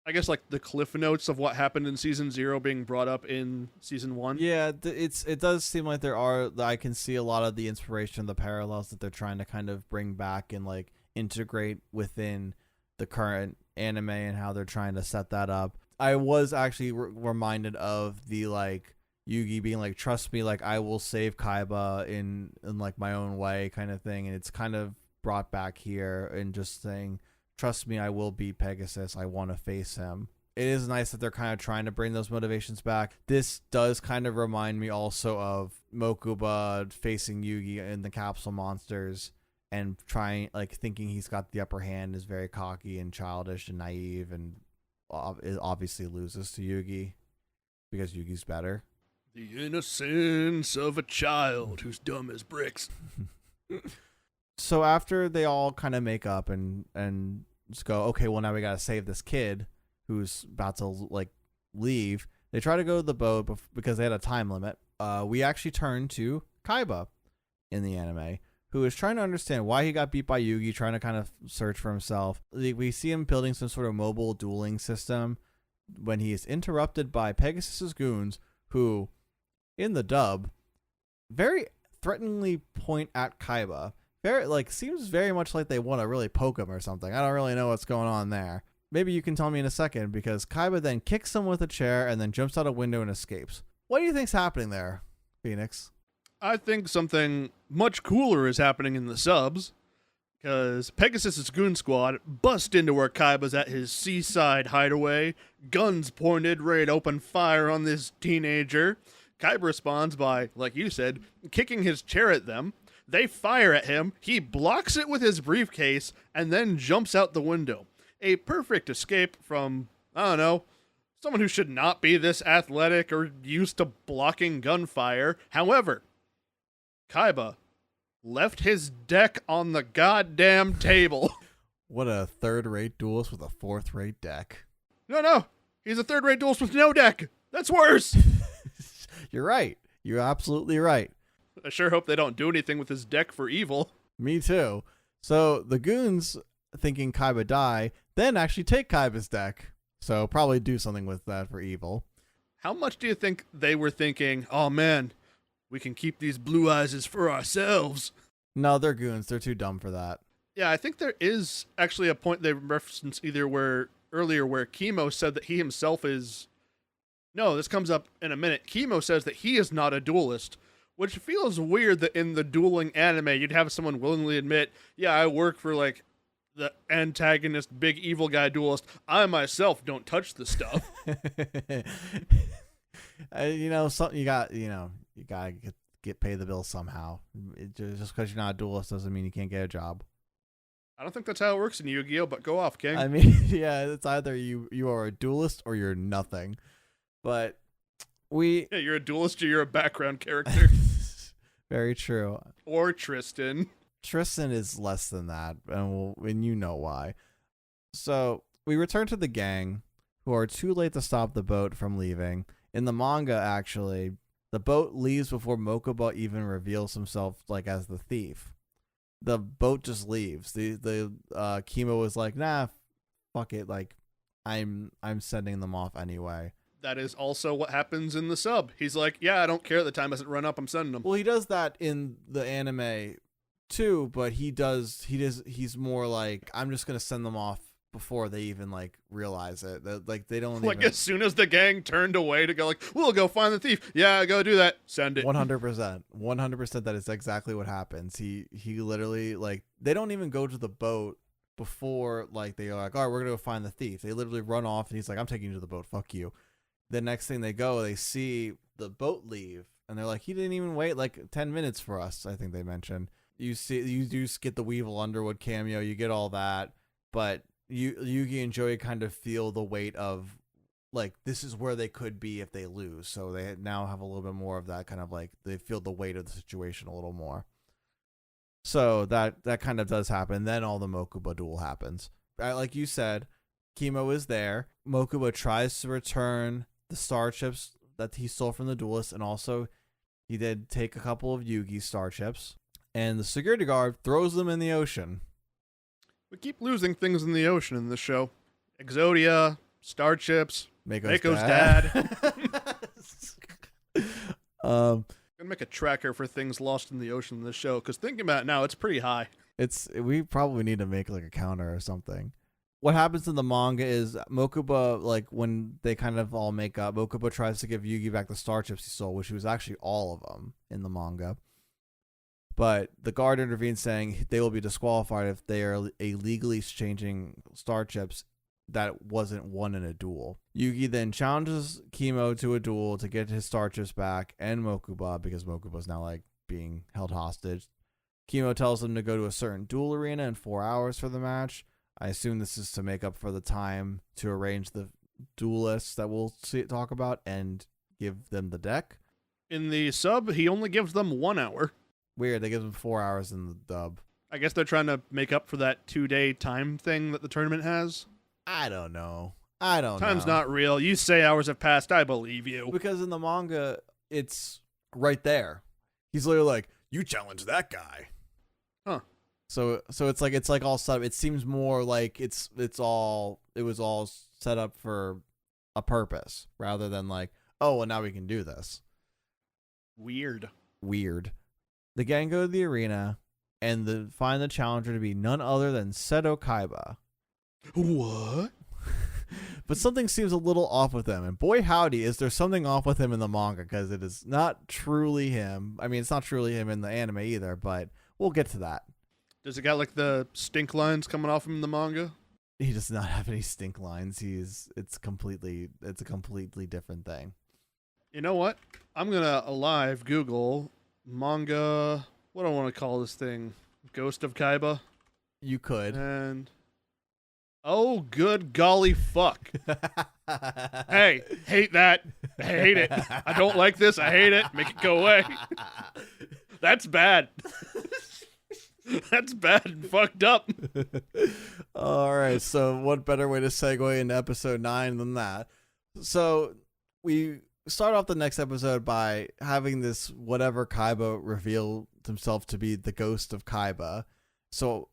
A: I guess, like the cliff notes of what happened in Season 0 being brought up in Season 1.
B: Yeah, it does seem like I can see a lot of the inspiration, the parallels that they're trying to kind of bring back and like integrate within the current anime and how they're trying to set that up. I was actually reminded of the like Yugi being like, trust me, like I will save Kaiba in like my own way kind of thing, and it's kind of brought back here and just saying, trust me, I will beat Pegasus, I want to face him. It is nice that they're kind of trying to bring those motivations back. This does kind of remind me also of Mokuba facing Yugi in the Capsule Monsters and trying, like, thinking he's got the upper hand, is very cocky and childish and naive, and it obviously loses to Yugi because Yugi's better.
A: The innocence of a child who's dumb as bricks.
B: So after they all kind of make up and just go, okay, well, now we got to save this kid who's about to like leave. They try to go to the boat because they had a time limit. We actually turn to Kaiba in the anime, who is trying to understand why he got beat by Yugi, trying to kind of search for himself. We see him building some sort of mobile dueling system when he is interrupted by Pegasus's goons, who, in the dub, very threateningly point at Kaiba. Seems very much like they want to really poke him or something. I don't really know what's going on there. Maybe you can tell me in a second, because Kaiba then kicks him with a chair and then jumps out a window and escapes. What do you think's happening there, Phoenix?
A: I think something much cooler is happening in the subs, because Pegasus's goon squad bust into where Kaiba's at his seaside hideaway, guns pointed, ready to open fire on this teenager. Kaiba responds by, like you said, kicking his chair at them. They fire at him, he blocks it with his briefcase, and then jumps out the window. A perfect escape from, I don't know, someone who should not be this athletic or used to blocking gunfire. However, Kaiba left his deck on the goddamn table.
B: What a third-rate duelist with a fourth-rate deck.
A: No, he's a third-rate duelist with no deck. That's worse.
B: You're right. You're absolutely right.
A: I sure hope they don't do anything with his deck for evil.
B: Me too. So the goons, thinking Kaiba die, then actually take Kaiba's deck. So probably do something with that for evil.
A: How much do you think they were thinking, oh man, we can keep these blue eyes for ourselves?
B: No, they're goons. They're too dumb for that.
A: Yeah, I think there is actually a point they referenced earlier where Kimo said that he himself is No, this comes up in a minute. Chemo says that he is not a duelist, which feels weird that in the dueling anime you'd have someone willingly admit, yeah, I work for like the antagonist big evil guy duelist. I myself don't touch the stuff.
B: Something you gotta get pay the bill somehow. Just because you're not a duelist doesn't mean you can't get a job.
A: I don't think that's how it works in Yu-Gi-Oh, but go off, King.
B: I mean, yeah, it's either you are a duelist or you're nothing. But
A: yeah, you're a duelist or you're a background character.
B: Very true.
A: Or Tristan.
B: Tristan is less than that, and you know why. So we return to the gang, who are too late to stop the boat from leaving. In the manga, actually, the boat leaves before Mokuba even reveals himself like as the thief. The boat just leaves. The Chemo was like, nah, fuck it. Like, I'm sending them off anyway.
A: That is also what happens in the sub. He's like, yeah, I don't care. The time hasn't run up. I'm sending them.
B: Well, he does that in the anime too, but he's more like, I'm just gonna send them off before they even like realize it. Like they don't
A: like as soon as the gang turned away to go like, we'll go find the thief. Yeah, go do that. Send it.
B: 100%. That is exactly what happens. He literally, like, they don't even go to the boat before like they are like, all right, we're gonna go find the thief. They literally run off and he's like, I'm taking you to the boat. Fuck you. The next thing they go, they see the boat leave and they're like, he didn't even wait like 10 minutes for us. I think they mentioned. You do get the Weevil Underwood cameo. You get all that, but Yugi and Joey kind of feel the weight of like, this is where they could be if they lose. So they now have a little bit more of that kind of like, they feel the weight of the situation a little more. So that kind of does happen. Then all the Mokuba duel happens. Like you said, Chemo is there. Mokuba tries to return the star chips that he stole from the duelist, and also he did take a couple of Yugi's star chips, and the security guard throws them in the ocean.
A: We keep losing things in the ocean in this show. Exodia, star chips, Mako's dad.
B: Gonna
A: make a tracker for things lost in the ocean in this show, because thinking about it now, it's pretty high.
B: We probably need to make like a counter or something. What happens in the manga is Mokuba, like when they kind of all make up, Mokuba tries to give Yugi back the star chips he stole, which was actually all of them in the manga. But the guard intervenes, saying they will be disqualified if they are illegally exchanging star chips that wasn't won in a duel. Yugi then challenges Chemo to a duel to get his star chips back and Mokuba, because Mokuba's now like being held hostage. Chemo tells him to go to a certain duel arena in 4 hours for the match. I assume this is to make up for the time to arrange the duelists that we'll talk about and give them the deck.
A: In the sub, he only gives them 1 hour.
B: Weird, they give them 4 hours in the dub.
A: I guess they're trying to make up for that 2-day time thing that the tournament has.
B: I don't know.
A: Time's not real. You say hours have passed, I believe you.
B: Because in the manga, it's right there. He's literally like, you challenge that guy.
A: Huh.
B: So it's like all set up. It seems more like it was all set up for a purpose rather than like, oh, well, now we can do this.
A: Weird.
B: The gang go to the arena and find the challenger to be none other than Seto Kaiba.
A: What?
B: But something seems a little off with him, and boy howdy is there something off with him in the manga, because it is not truly him. I mean, it's not truly him in the anime either, but we'll get to that.
A: Does it got like the stink lines coming off him in the manga?
B: He does not have any stink lines. It's a completely different thing.
A: You know what? I'm gonna live Google manga. What do I want to call this thing? Ghost of Kaiba.
B: You could.
A: And oh, good golly fuck! Hey, hate that. I hate it. I don't like this. I hate it. Make it go away. That's bad. That's bad and fucked up.
B: All right, so what better way to segue into episode 9 than that? So we start off the next episode by having this whatever Kaiba reveal himself to be the ghost of Kaiba. So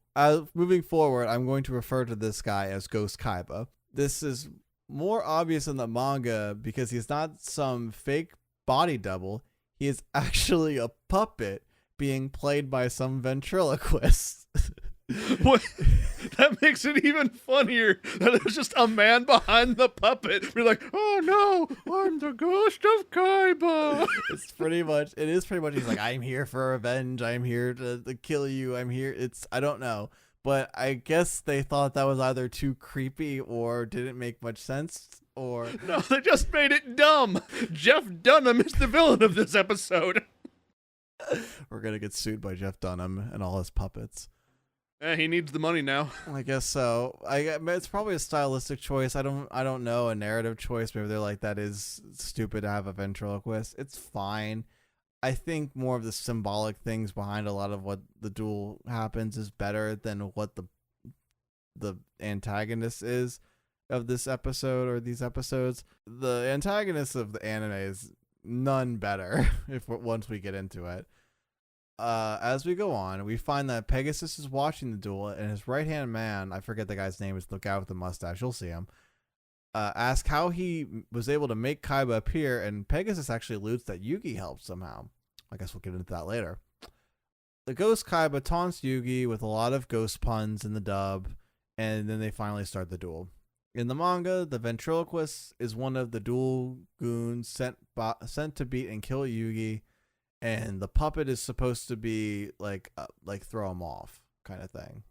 B: moving forward, I'm going to refer to this guy as Ghost Kaiba. This is more obvious in the manga because he's not some fake body double. He is actually a puppet being played by some ventriloquist.
A: What? That makes it even funnier that there's just a man behind the puppet. We're like, oh no, I'm the ghost of Kaiba.
B: It is pretty much, he's like, I'm here for revenge. I'm here to kill you. I'm here. I don't know. But I guess they thought that was either too creepy or didn't make much sense. Or
A: No, they just made it dumb. Jeff Dunham is the villain of this episode.
B: We're going to get sued by Jeff Dunham and all his puppets.
A: He needs the money now.
B: I guess so. It's probably a stylistic choice. I don't know, a narrative choice. Maybe they're like, that is stupid to have a ventriloquist. It's fine. I think more of the symbolic things behind a lot of what the duel happens is better than what the antagonist is of this episode or these episodes. The antagonist of the anime is none better once we get into it. As we go on, we find that Pegasus is watching the duel, and his right-hand man, I forget the guy's name, is the guy with the mustache, you'll see him, asks how he was able to make Kaiba appear, and Pegasus actually alludes that Yugi helped somehow. I guess we'll get into that later. The ghost Kaiba taunts Yugi with a lot of ghost puns in the dub, and then they finally start the duel. In the manga, the ventriloquist is one of the duel goons sent to beat and kill Yugi, and the puppet is supposed to be like throw him off kind of thing.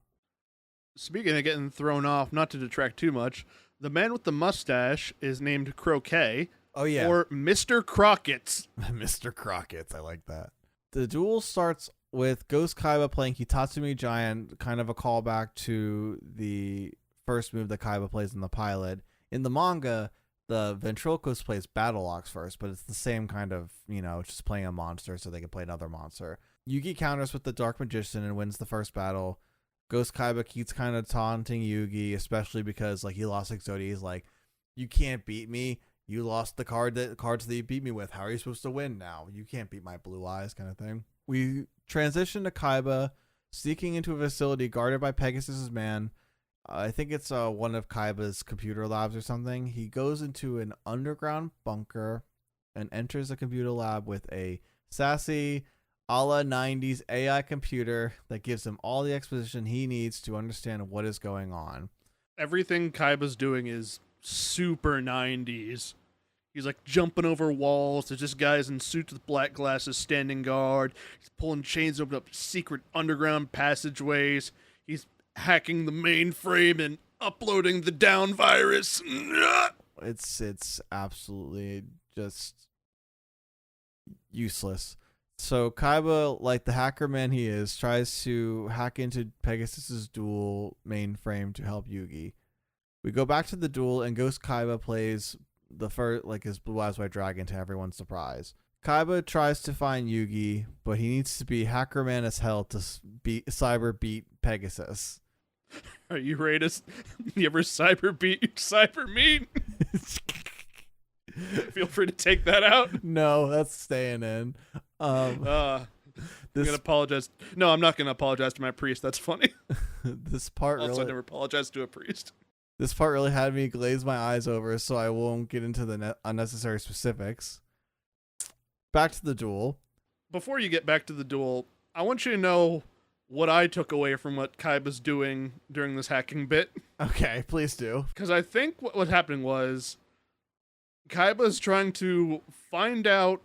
A: Speaking of getting thrown off, not to detract too much, the man with the mustache is named Croquet.
B: Oh, yeah.
A: Or Mr. Crockett's.
B: Mr. Crockett's, I like that. The duel starts with Ghost Kaiba playing Hitatsumi Giant, kind of a callback to the first move that Kaiba plays in the pilot. In the manga, the ventriloquist plays Battle Ox first, but it's the same kind of, just playing a monster so they can play another monster. Yugi counters with the Dark Magician and wins the first battle. Ghost Kaiba keeps kind of taunting Yugi, especially because he lost Exodia. He's like, you can't beat me. You lost the cards that you beat me with. How are you supposed to win now? You can't beat my blue eyes, kind of thing. We transition to Kaiba sneaking into a facility guarded by Pegasus's man. I think it's one of Kaiba's computer labs or something. He goes into an underground bunker and enters a computer lab with a sassy, a la 90s AI computer that gives him all the exposition he needs to understand what is going on.
A: Everything Kaiba's doing is super 90s. He's jumping over walls. There's just guys in suits with black glasses standing guard. He's pulling chains, opening up secret underground passageways. He's hacking the mainframe and uploading the down virus.
B: It's absolutely just useless. So Kaiba, like the hacker man he is, tries to hack into Pegasus's duel mainframe to help Yugi. We go back to the duel, and Ghost Kaiba plays the first, his Blue Eyes White Dragon to everyone's surprise. Kaiba tries to find Yugi, but he needs to be hacker man as hell to cyber beat Pegasus.
A: Are you ready to you ever cyber beat cyber meat? Feel free to take that out.
B: No, that's staying in.
A: I'm gonna apologize. No, I'm not gonna apologize to my priest. That's funny.
B: This part
A: also,
B: really,
A: I never apologized to a priest.
B: This part really had me glaze my eyes over, so I won't get into the unnecessary specifics. Back to the duel.
A: Before you get back to the duel, I want you to know what I took away from what Kaiba's doing during this hacking bit.
B: Okay, please do.
A: Because I think what was happening was Kaiba's trying to find out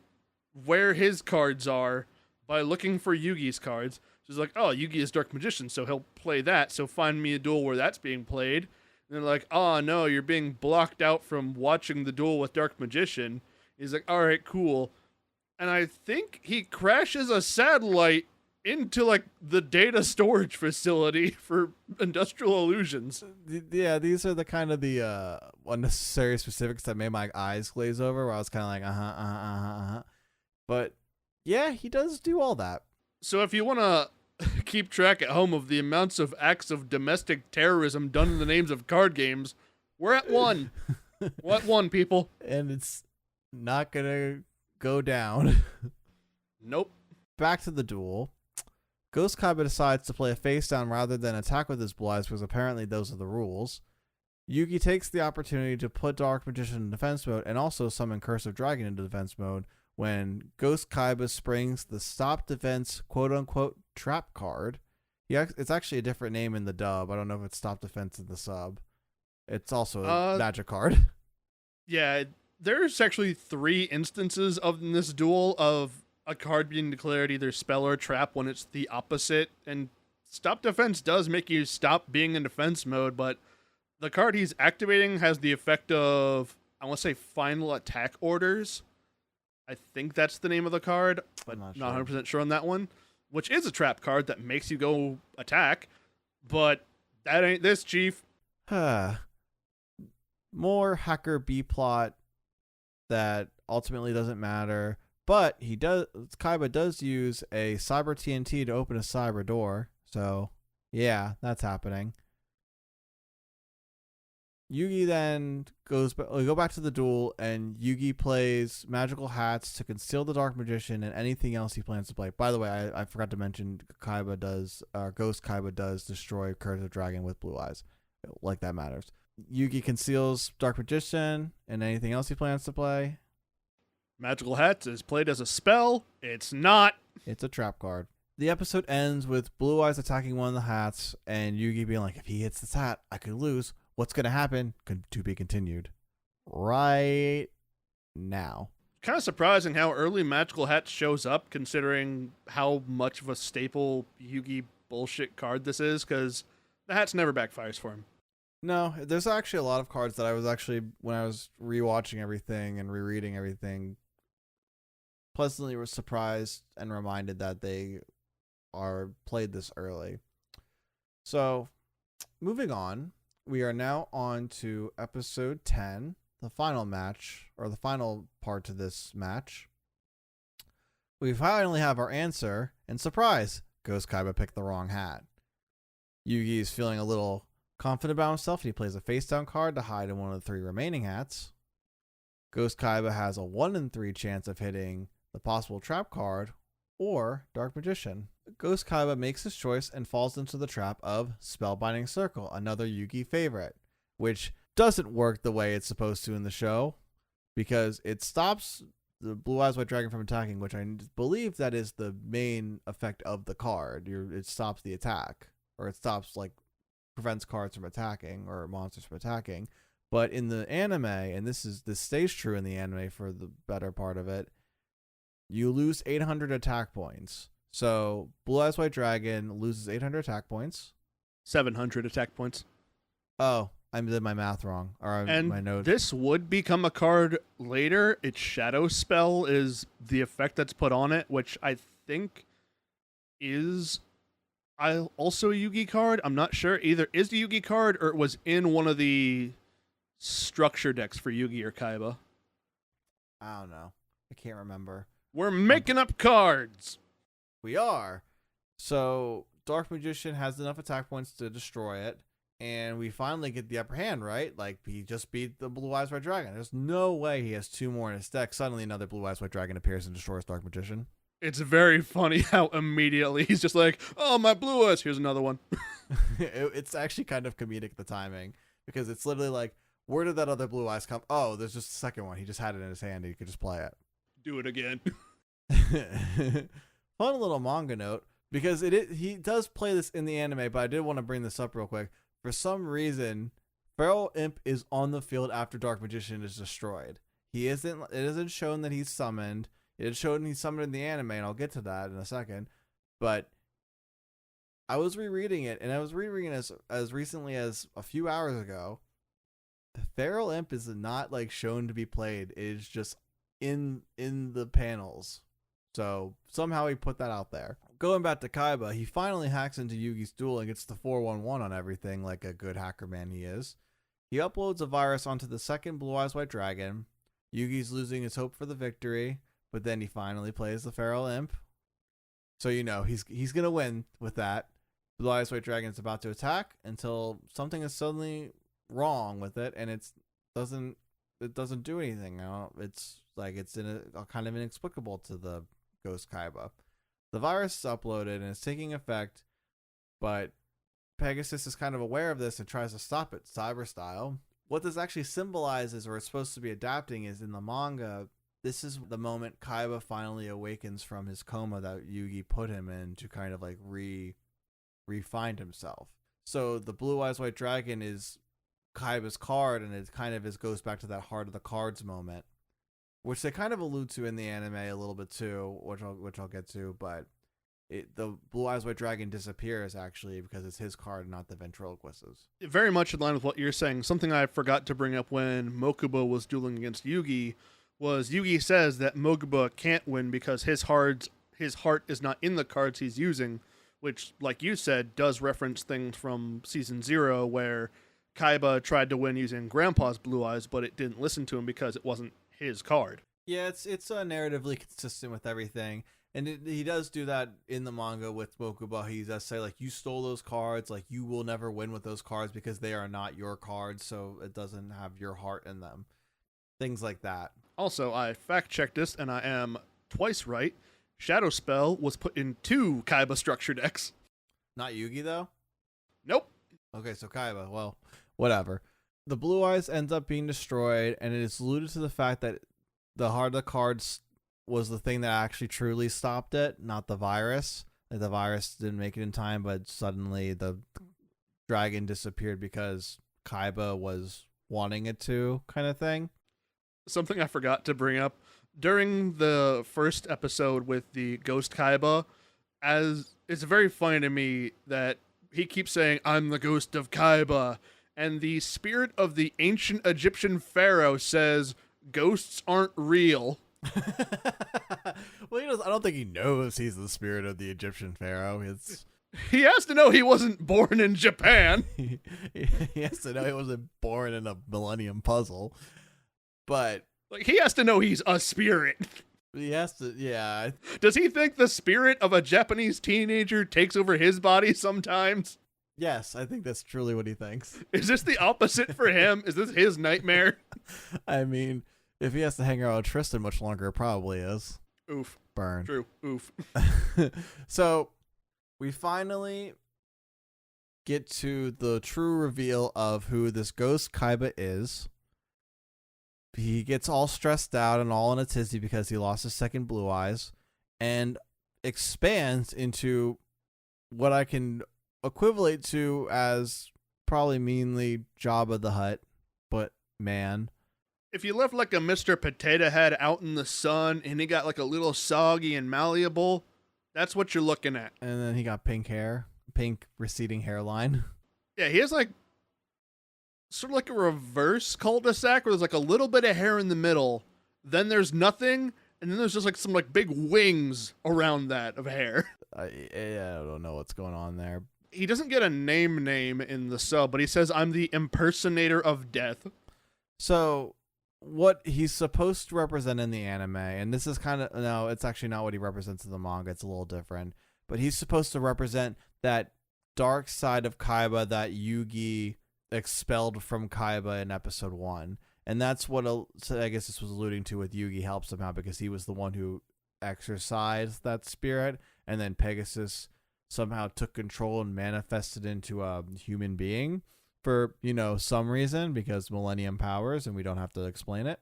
A: where his cards are by looking for Yugi's cards. So he's like, oh, Yugi is Dark Magician, so he'll play that. So find me a duel where that's being played. And they're like, oh, no, you're being blocked out from watching the duel with Dark Magician. He's like, all right, cool. And I think he crashes a satellite into the data storage facility for Industrial Illusions.
B: Yeah, these are the kind of the unnecessary specifics that made my eyes glaze over, where I was kind of like, But yeah, he does do all that.
A: So if you want to keep track at home of the amounts of acts of domestic terrorism done in the names of card games, we're at 1. We're at 1, people.
B: And it's not gonna go down.
A: Nope.
B: Back to the duel. Ghost Kaiba decides to play a face down rather than attack with his blue eyes, because apparently those are the rules. Yugi takes the opportunity to put Dark Magician in defense mode and also summon Cursive Dragon into defense mode when Ghost Kaiba springs the stop defense quote-unquote trap card. It's actually a different name in the dub. I don't know if it's Stop Defense in the sub. It's also a magic card.
A: Yeah, there's actually 3 instances of in this duel of a card being declared either spell or trap when it's the opposite. And Stop Defense does make you stop being in defense mode, but the card he's activating has the effect of, I want to say, final attack orders. I think that's the name of the card, but not 100% sure on that one, which is a trap card that makes you go attack, but that ain't this, Chief.
B: More hacker B plot that ultimately doesn't matter, but Kaiba does use a cyber TNT to open a cyber door, so yeah, that's happening. Yugi then go back to the duel, and Yugi plays magical hats to conceal the Dark Magician and anything else he plans to play. By the way, I forgot to mention Ghost Kaiba does destroy Curse of Dragon with blue eyes. Like that matters. Yugi conceals Dark Magician and anything else he plans to play.
A: Magical Hats is played as a spell. It's not.
B: It's a trap card. The episode ends with Blue Eyes attacking one of the hats, and Yugi being like, if he hits this hat, I could lose. What's going to happen? To be continued. Right now.
A: Kind of surprising how early Magical Hat shows up, considering how much of a staple Yugi bullshit card this is, because the hat's never backfires for him.
B: No, there's actually a lot of cards that I was actually, when I was rewatching everything and rereading everything, pleasantly was surprised and reminded that they are played this early. So, moving on, we are now on to episode 10, the final match, or the final part to this match. We finally have our answer, and surprise, Ghost Kaiba picked the wrong hat. Yugi is feeling a little confident about himself, and he plays a face down card to hide in one of the 3 remaining hats. Ghost Kaiba has a 1 in 3 chance of hitting the possible trap card or Dark Magician. Ghost Kaiba makes his choice and falls into the trap of Spellbinding Circle, another Yugi favorite, which doesn't work the way it's supposed to in the show because it stops the Blue Eyes White Dragon from attacking, which I believe that is the main effect of the card. It stops the attack, or it stops, prevents cards from attacking or monsters from attacking. But in the anime, and this stays true in the anime for the better part of it, you lose 800 attack points. So Blue Eyes White Dragon loses 800 attack points.
A: 700 attack points.
B: Oh, I did my math wrong.
A: And
B: my note.
A: This would become a card later. Its Shadow Spell is the effect that's put on it, which I think is also a Yugi card. I'm not sure. Either is the Yugi card or it was in one of the structure decks for Yugi or Kaiba.
B: I don't know. I can't remember.
A: We're making up cards.
B: We are. So Dark Magician has enough attack points to destroy it, and we finally get the upper hand, right? He just beat the Blue Eyes White Dragon. There's no way he has 2 more in his deck. Suddenly another Blue Eyes White Dragon appears and destroys Dark Magician.
A: It's very funny how immediately he's just like, oh, my blue eyes, here's another one.
B: It's actually kind of comedic, the timing, because it's literally like, where did that other Blue Eyes come? Oh, there's just a second one. He just had it in his hand. He could just play it.
A: Do it again.
B: Fun little manga note, because he does play this in the anime, but I did want to bring this up real quick. For some reason, Feral Imp is on the field after Dark Magician is destroyed. It isn't shown that he's summoned. It is shown he's summoned in the anime, and I'll get to that in a second. But I was rereading it, and I was rereading it as recently as a few hours ago. The Feral Imp is not shown to be played. It is just in the panels. So somehow he put that out there. Going back to Kaiba, he finally hacks into Yugi's duel and gets the 411 on everything like a good hacker man he is. He uploads a virus onto the second Blue Eyes White Dragon. Yugi's losing his hope for the victory, but then he finally plays the Feral Imp. So he's going to win with that. Blue Eyes White Dragon is about to attack until something is suddenly wrong with it, and it doesn't do anything. It's kind of inexplicable to the Ghost Kaiba. The virus is uploaded and it's taking effect, but Pegasus is kind of aware of this and tries to stop it, cyber style. What this actually symbolizes, or it's supposed to be adapting, is in the manga, this is the moment Kaiba finally awakens from his coma that Yugi put him in to kind of refind himself. So the Blue Eyes White Dragon is Kaiba's card, and it kind of goes back to that heart of the cards moment, which they kind of allude to in the anime a little bit too, which I'll get to. But the Blue Eyes White Dragon disappears actually because it's his card, not the ventriloquist's.
A: Very much in line with what you're saying. Something I forgot to bring up when Mokuba was dueling against Yugi was Yugi says that Mokuba can't win because his heart is not in the cards he's using, which, like you said, does reference things from Season 0 where Kaiba tried to win using Grandpa's Blue Eyes, but it didn't listen to him because it wasn't his card.
B: Yeah, it's narratively consistent with everything. And he does do that in the manga with Mokuba. He does say, like, you stole those cards, like, you will never win with those cards because they are not your cards, so it doesn't have your heart in them. Things like that.
A: Also, I fact-checked this, and I am twice right. Shadow Spell was put in 2 Kaiba structure decks.
B: Not Yugi, though?
A: Nope.
B: Okay, so Kaiba, well, whatever. The Blue Eyes ends up being destroyed, and it is alluded to the fact that the heart of the cards was the thing that actually truly stopped it, not the virus. Like, the virus didn't make it in time, but suddenly the dragon disappeared because Kaiba was wanting it to, kind of thing.
A: Something I forgot to bring up. During the first episode with the Ghost Kaiba, as it's very funny to me that he keeps saying, I'm the ghost of Kaiba, and the spirit of the ancient Egyptian pharaoh says, ghosts aren't real.
B: Well, I don't think he knows he's the spirit of the Egyptian pharaoh.
A: He has to know he wasn't born in Japan.
B: He has to know he wasn't born in a Millennium Puzzle. But
A: like, he has to know he's a spirit.
B: He has to, yeah.
A: Does he think the spirit of a Japanese teenager takes over his body sometimes?
B: Yes, I think that's truly what he thinks.
A: Is this the opposite for him? Is this his nightmare?
B: I mean, if he has to hang out with Tristan much longer, it probably is.
A: Oof.
B: Burn.
A: True. Oof.
B: So, we finally get to the true reveal of who this ghost Kaiba is. He gets all stressed out and all in a tizzy because he lost his second Blue Eyes, and expands into what I can equivalent to as probably meanly Jabba the Hutt, but man.
A: If you left like a Mr. Potato Head out in the sun and he got like a little soggy and malleable, that's what you're looking at.
B: And then he got pink hair, pink receding hairline.
A: Yeah, he has like sort of like a reverse cul-de-sac where there's like a little bit of hair in the middle, then there's nothing, and then there's just like some like big wings around that of hair.
B: I don't know what's going on there.
A: He doesn't get a name in the sub, but he says, I'm the impersonator of death.
B: So what he's supposed to represent in the anime, and this is kind of, no, it's actually not what he represents in the manga. It's a little different. But he's supposed to represent that dark side of Kaiba that Yugi expelled from Kaiba in episode 1. And that's what I guess this was alluding to with Yugi helps him out because he was the one who exercised that spirit, and then Pegasus somehow took control and manifested into a human being for, some reason, because Millennium powers, and we don't have to explain it.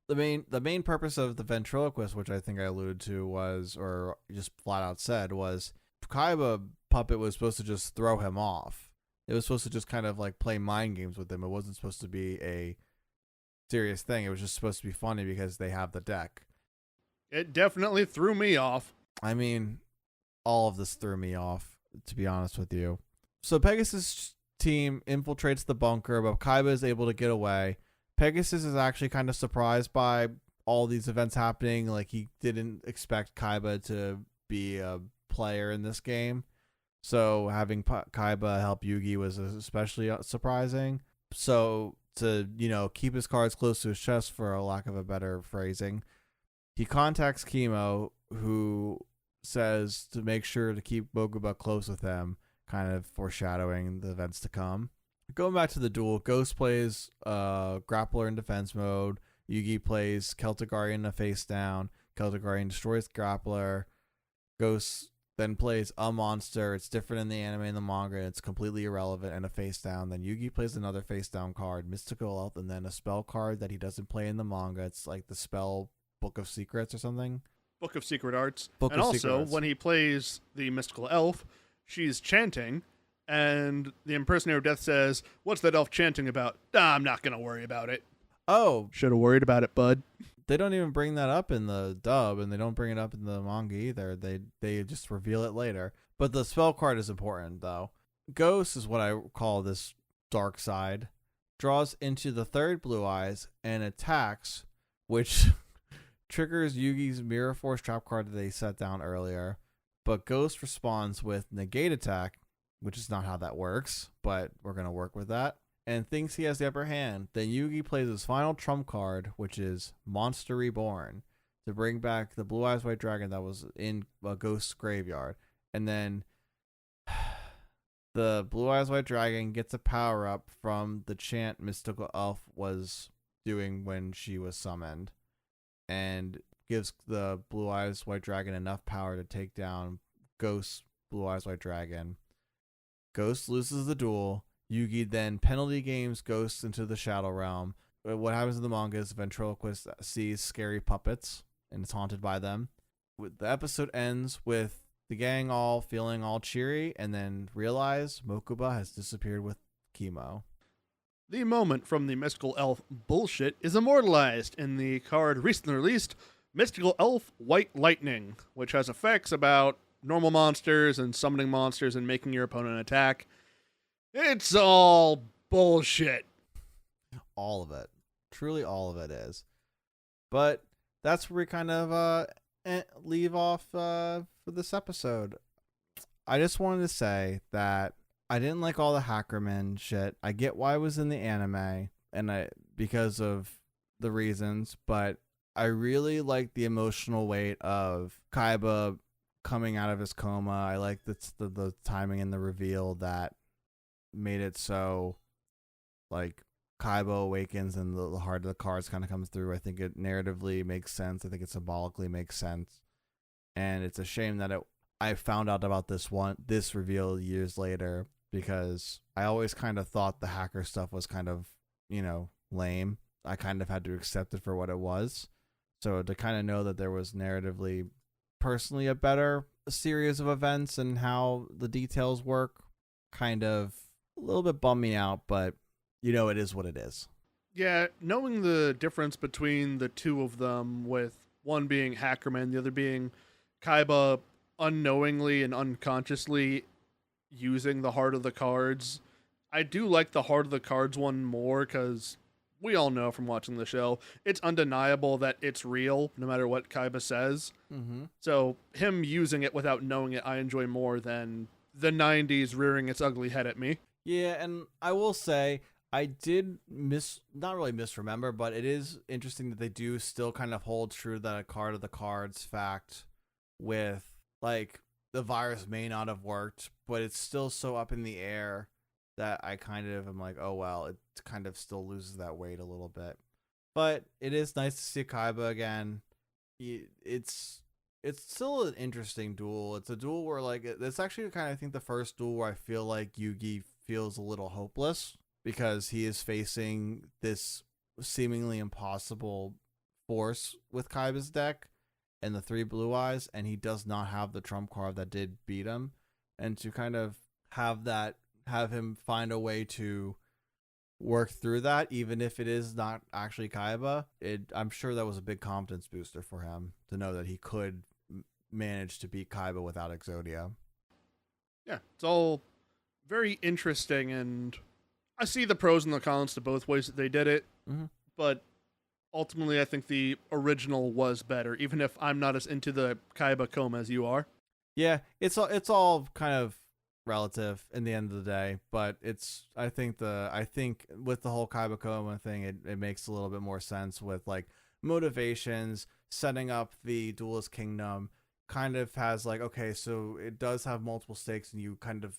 B: The main purpose of the ventriloquist, which I think I alluded to, was, or just flat out said, was Kaiba puppet was supposed to just throw him off. It was supposed to just kind of like play mind games with him. It wasn't supposed to be a serious thing. It was just supposed to be funny because they have the deck.
A: It definitely threw me off.
B: I mean, all of this threw me off, to be honest with you. So Pegasus' team infiltrates the bunker, but Kaiba is able to get away. Pegasus is actually kind of surprised by all these events happening. Like, he didn't expect Kaiba to be a player in this game. So having Kaiba help Yugi was especially surprising. So to, keep his cards close to his chest, for a lack of a better phrasing, he contacts Kimo, who says to make sure to keep Mokuba close with him, kind of foreshadowing the events to come. Going back to the duel, Ghost plays Grappler in defense mode. Yugi plays Celtic Guardian in a face down. Celtic Guardian destroys Grappler. Ghost then plays a monster. It's different in the anime and the manga. It's completely irrelevant and a face down. Then Yugi plays another face down card, Mystical Elf, and then a spell card that he doesn't play in the manga. It's like the spell Book of Secrets or something.
A: Book of Secret Arts.
B: Book
A: and
B: of
A: also,
B: Secret Arts.
A: when he plays the Mystical Elf, she's chanting, and the impersonator of death says, "What's that elf chanting about?" I'm not going to worry about it.
B: Oh,
A: Should have worried about it, bud.
B: they don't even bring that up in the dub, and they don't bring it up in the manga either. They just reveal it later. But the spell card is important, though. Ghost is what I call this dark side. Draws into the third blue eyes and attacks, which triggers Yugi's Mirror Force trap card that they set down earlier. But Ghost responds with negate attack, which is not how that works, but we're going to work with that, and thinks he has the upper hand. Then Yugi plays his final trump card, which is Monster Reborn, to bring back the Blue Eyes White Dragon that was in Ghost's graveyard. And then the Blue Eyes White Dragon gets a power up from the chant Mystical Elf was doing when she was summoned, and gives the Blue Eyes White Dragon enough power to take down Ghost's Blue Eyes White Dragon. Ghost loses the duel. Yugi then penalty games Ghost into the Shadow Realm. What happens in the manga is the ventriloquist sees scary puppets and is haunted by them. The episode ends with the gang all feeling all cheery, and then realize Mokuba has disappeared with chemo.
A: The moment from the Mystical Elf bullshit is immortalized in the card recently released, Mystical Elf White Lightning, which has effects about normal monsters and summoning monsters and making your opponent attack. It's all bullshit.
B: All of it. Truly all of it is. But that's where we kind of leave off for this episode. I just wanted to say that I didn't like all the Hackerman shit. I get why it was in the anime, and because of the reasons, but I really like the emotional weight of Kaiba coming out of his coma. I like the timing and the reveal that made it so like Kaiba awakens and the heart of the cards kind of comes through. I think it narratively makes sense. I think it symbolically makes sense. And it's a shame that I found out about this reveal years later, because I always kind of thought the hacker stuff was kind of, lame. I kind of had to accept it for what it was. So to kind of know that there was narratively, personally, a better series of events and how the details work kind of a little bit bummed me out, but it is what it is.
A: Yeah, knowing the difference between the two of them, with one being Hackerman, the other being Kaiba unknowingly and unconsciously using the heart of the cards. I do like the heart of the cards one more, because we all know from watching the show, it's undeniable that it's real, no matter what Kaiba says.
B: Mm-hmm.
A: So him using it without knowing it, I enjoy more than the 90s rearing its ugly head at me.
B: Yeah, and I will say, I did not really misremember, but it is interesting that they do still kind of hold true that a card of the cards fact with, like, the virus may not have worked, but it's still so up in the air that I kind of am like, oh, well, it kind of still loses that weight a little bit. But it is nice to see Kaiba again. It's still an interesting duel. It's a duel where, like, it's actually kind of, I think, the first duel where I feel like Yugi feels a little hopeless, because he is facing this seemingly impossible force with Kaiba's deck and the 3 blue eyes, and he does not have the trump card that did beat him. And to kind of have him find a way to work through that, even if it is not actually Kaiba, I'm sure that was a big confidence booster for him to know that he could manage to beat Kaiba without Exodia.
A: Yeah, it's all very interesting, and I see the pros and the cons to both ways that they did it, but ultimately I think the original was better, even if I'm not as into the Kaiba coma as you are.
B: Yeah, it's all kind of relative in the end of the day, but I think with the whole Kaiba coma thing, it makes a little bit more sense with, like, motivations, setting up the Duelist Kingdom, kind of has, like, okay, so it does have multiple stakes, and you kind of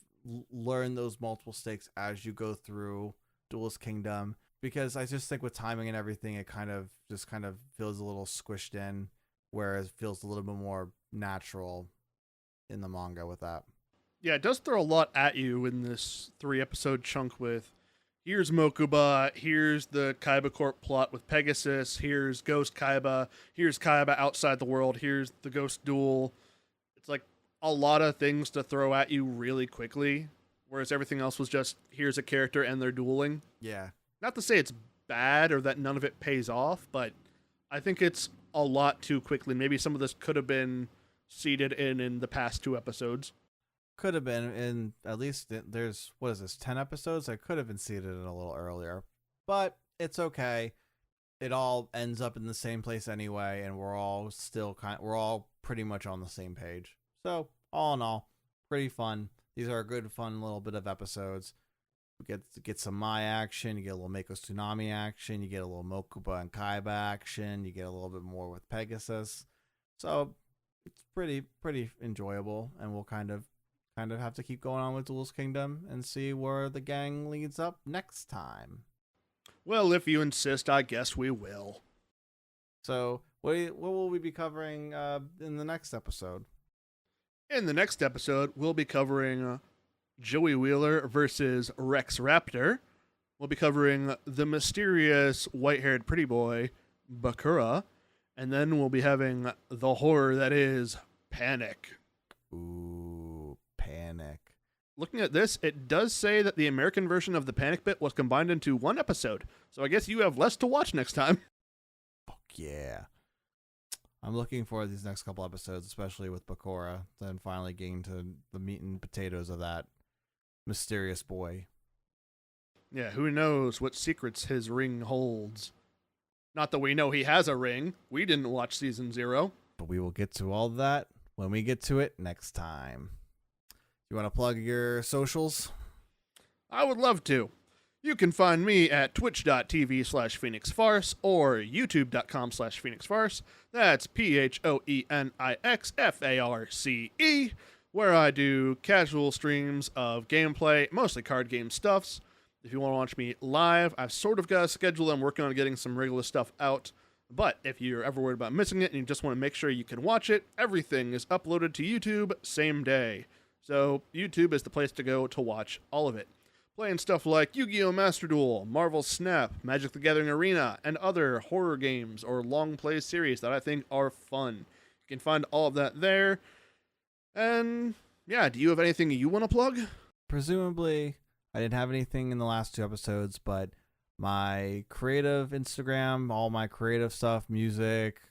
B: learn those multiple stakes as you go through Duelist Kingdom, because I just think with timing and everything, it kind of feels a little squished in, whereas it feels a little bit more natural in the manga with that.
A: Yeah, it does throw a lot at you in this 3-episode chunk with, here's Mokuba, here's the Kaiba Corp plot with Pegasus, here's Ghost Kaiba, here's Kaiba outside the world, here's the Ghost Duel. It's like, a lot of things to throw at you really quickly, whereas everything else was just, here's a character and they're dueling.
B: Yeah.
A: Not to say it's bad or that none of it pays off, but I think it's a lot too quickly. Maybe some of this could have been seeded in the past 2 episodes.
B: Could have been in, at least there's, what is this, 10 episodes? I could have been seated in a little earlier, but it's okay. It all ends up in the same place anyway, and we're all pretty much on the same page. So all in all, pretty fun. These are a good, fun little bit of episodes. We get some Mai action, you get a little Mako Tsunami action, you get a little Mokuba and Kaiba action, you get a little bit more with Pegasus. So it's pretty enjoyable, and we'll kind of have to keep going on with Duelist Kingdom and see where the gang leads up next time.
A: Well, if you insist, I guess we will.
B: So what will we be covering in the next episode?
A: In the next episode, we'll be covering Joey Wheeler versus Rex Raptor. We'll be covering the mysterious white-haired pretty boy, Bakura. And then we'll be having the horror that is Panic.
B: Ooh, Panic.
A: Looking at this, it does say that the American version of the Panic bit was combined into 1 episode. So I guess you have less to watch next time.
B: Fuck yeah. I'm looking forward to these next couple episodes, especially with Bakura, then finally getting to the meat and potatoes of that mysterious boy.
A: Yeah, who knows what secrets his ring holds. Not that we know he has a ring. We didn't watch season 0.
B: But we will get to all that when we get to it next time. You want to plug your socials?
A: I would love to. You can find me at twitch.tv/PhoenixFarce or youtube.com/PhoenixFarce. That's PhoenixFarce, where I do casual streams of gameplay, mostly card game stuffs. If you want to watch me live, I've sort of got a schedule. I'm working on getting some regular stuff out. But if you're ever worried about missing it and you just want to make sure you can watch it, everything is uploaded to YouTube same day. So YouTube is the place to go to watch all of it. Playing stuff like Yu-Gi-Oh! Master Duel, Marvel Snap, Magic the Gathering Arena, and other horror games or long play series that I think are fun. You can find all of that there. And yeah, do you have anything you want to plug?
B: Presumably, I didn't have anything in the last 2 episodes, but my creative Instagram, all my creative stuff, music,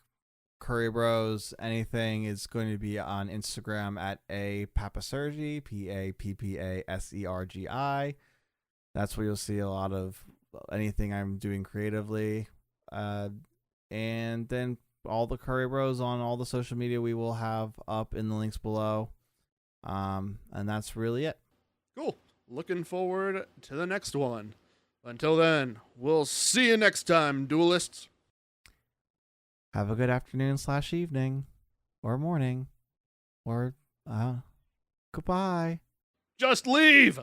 B: Kuribros, anything is going to be on Instagram at @Pappasergi, PAPPASERGI. That's where you'll see a lot of anything I'm doing creatively. And then all the Kuribros on all the social media we will have up in the links below. And that's really it.
A: Cool. Looking forward to the next one. Until then, we'll see you next time, duelists.
B: Have a good afternoon/evening or morning or goodbye.
A: Just leave!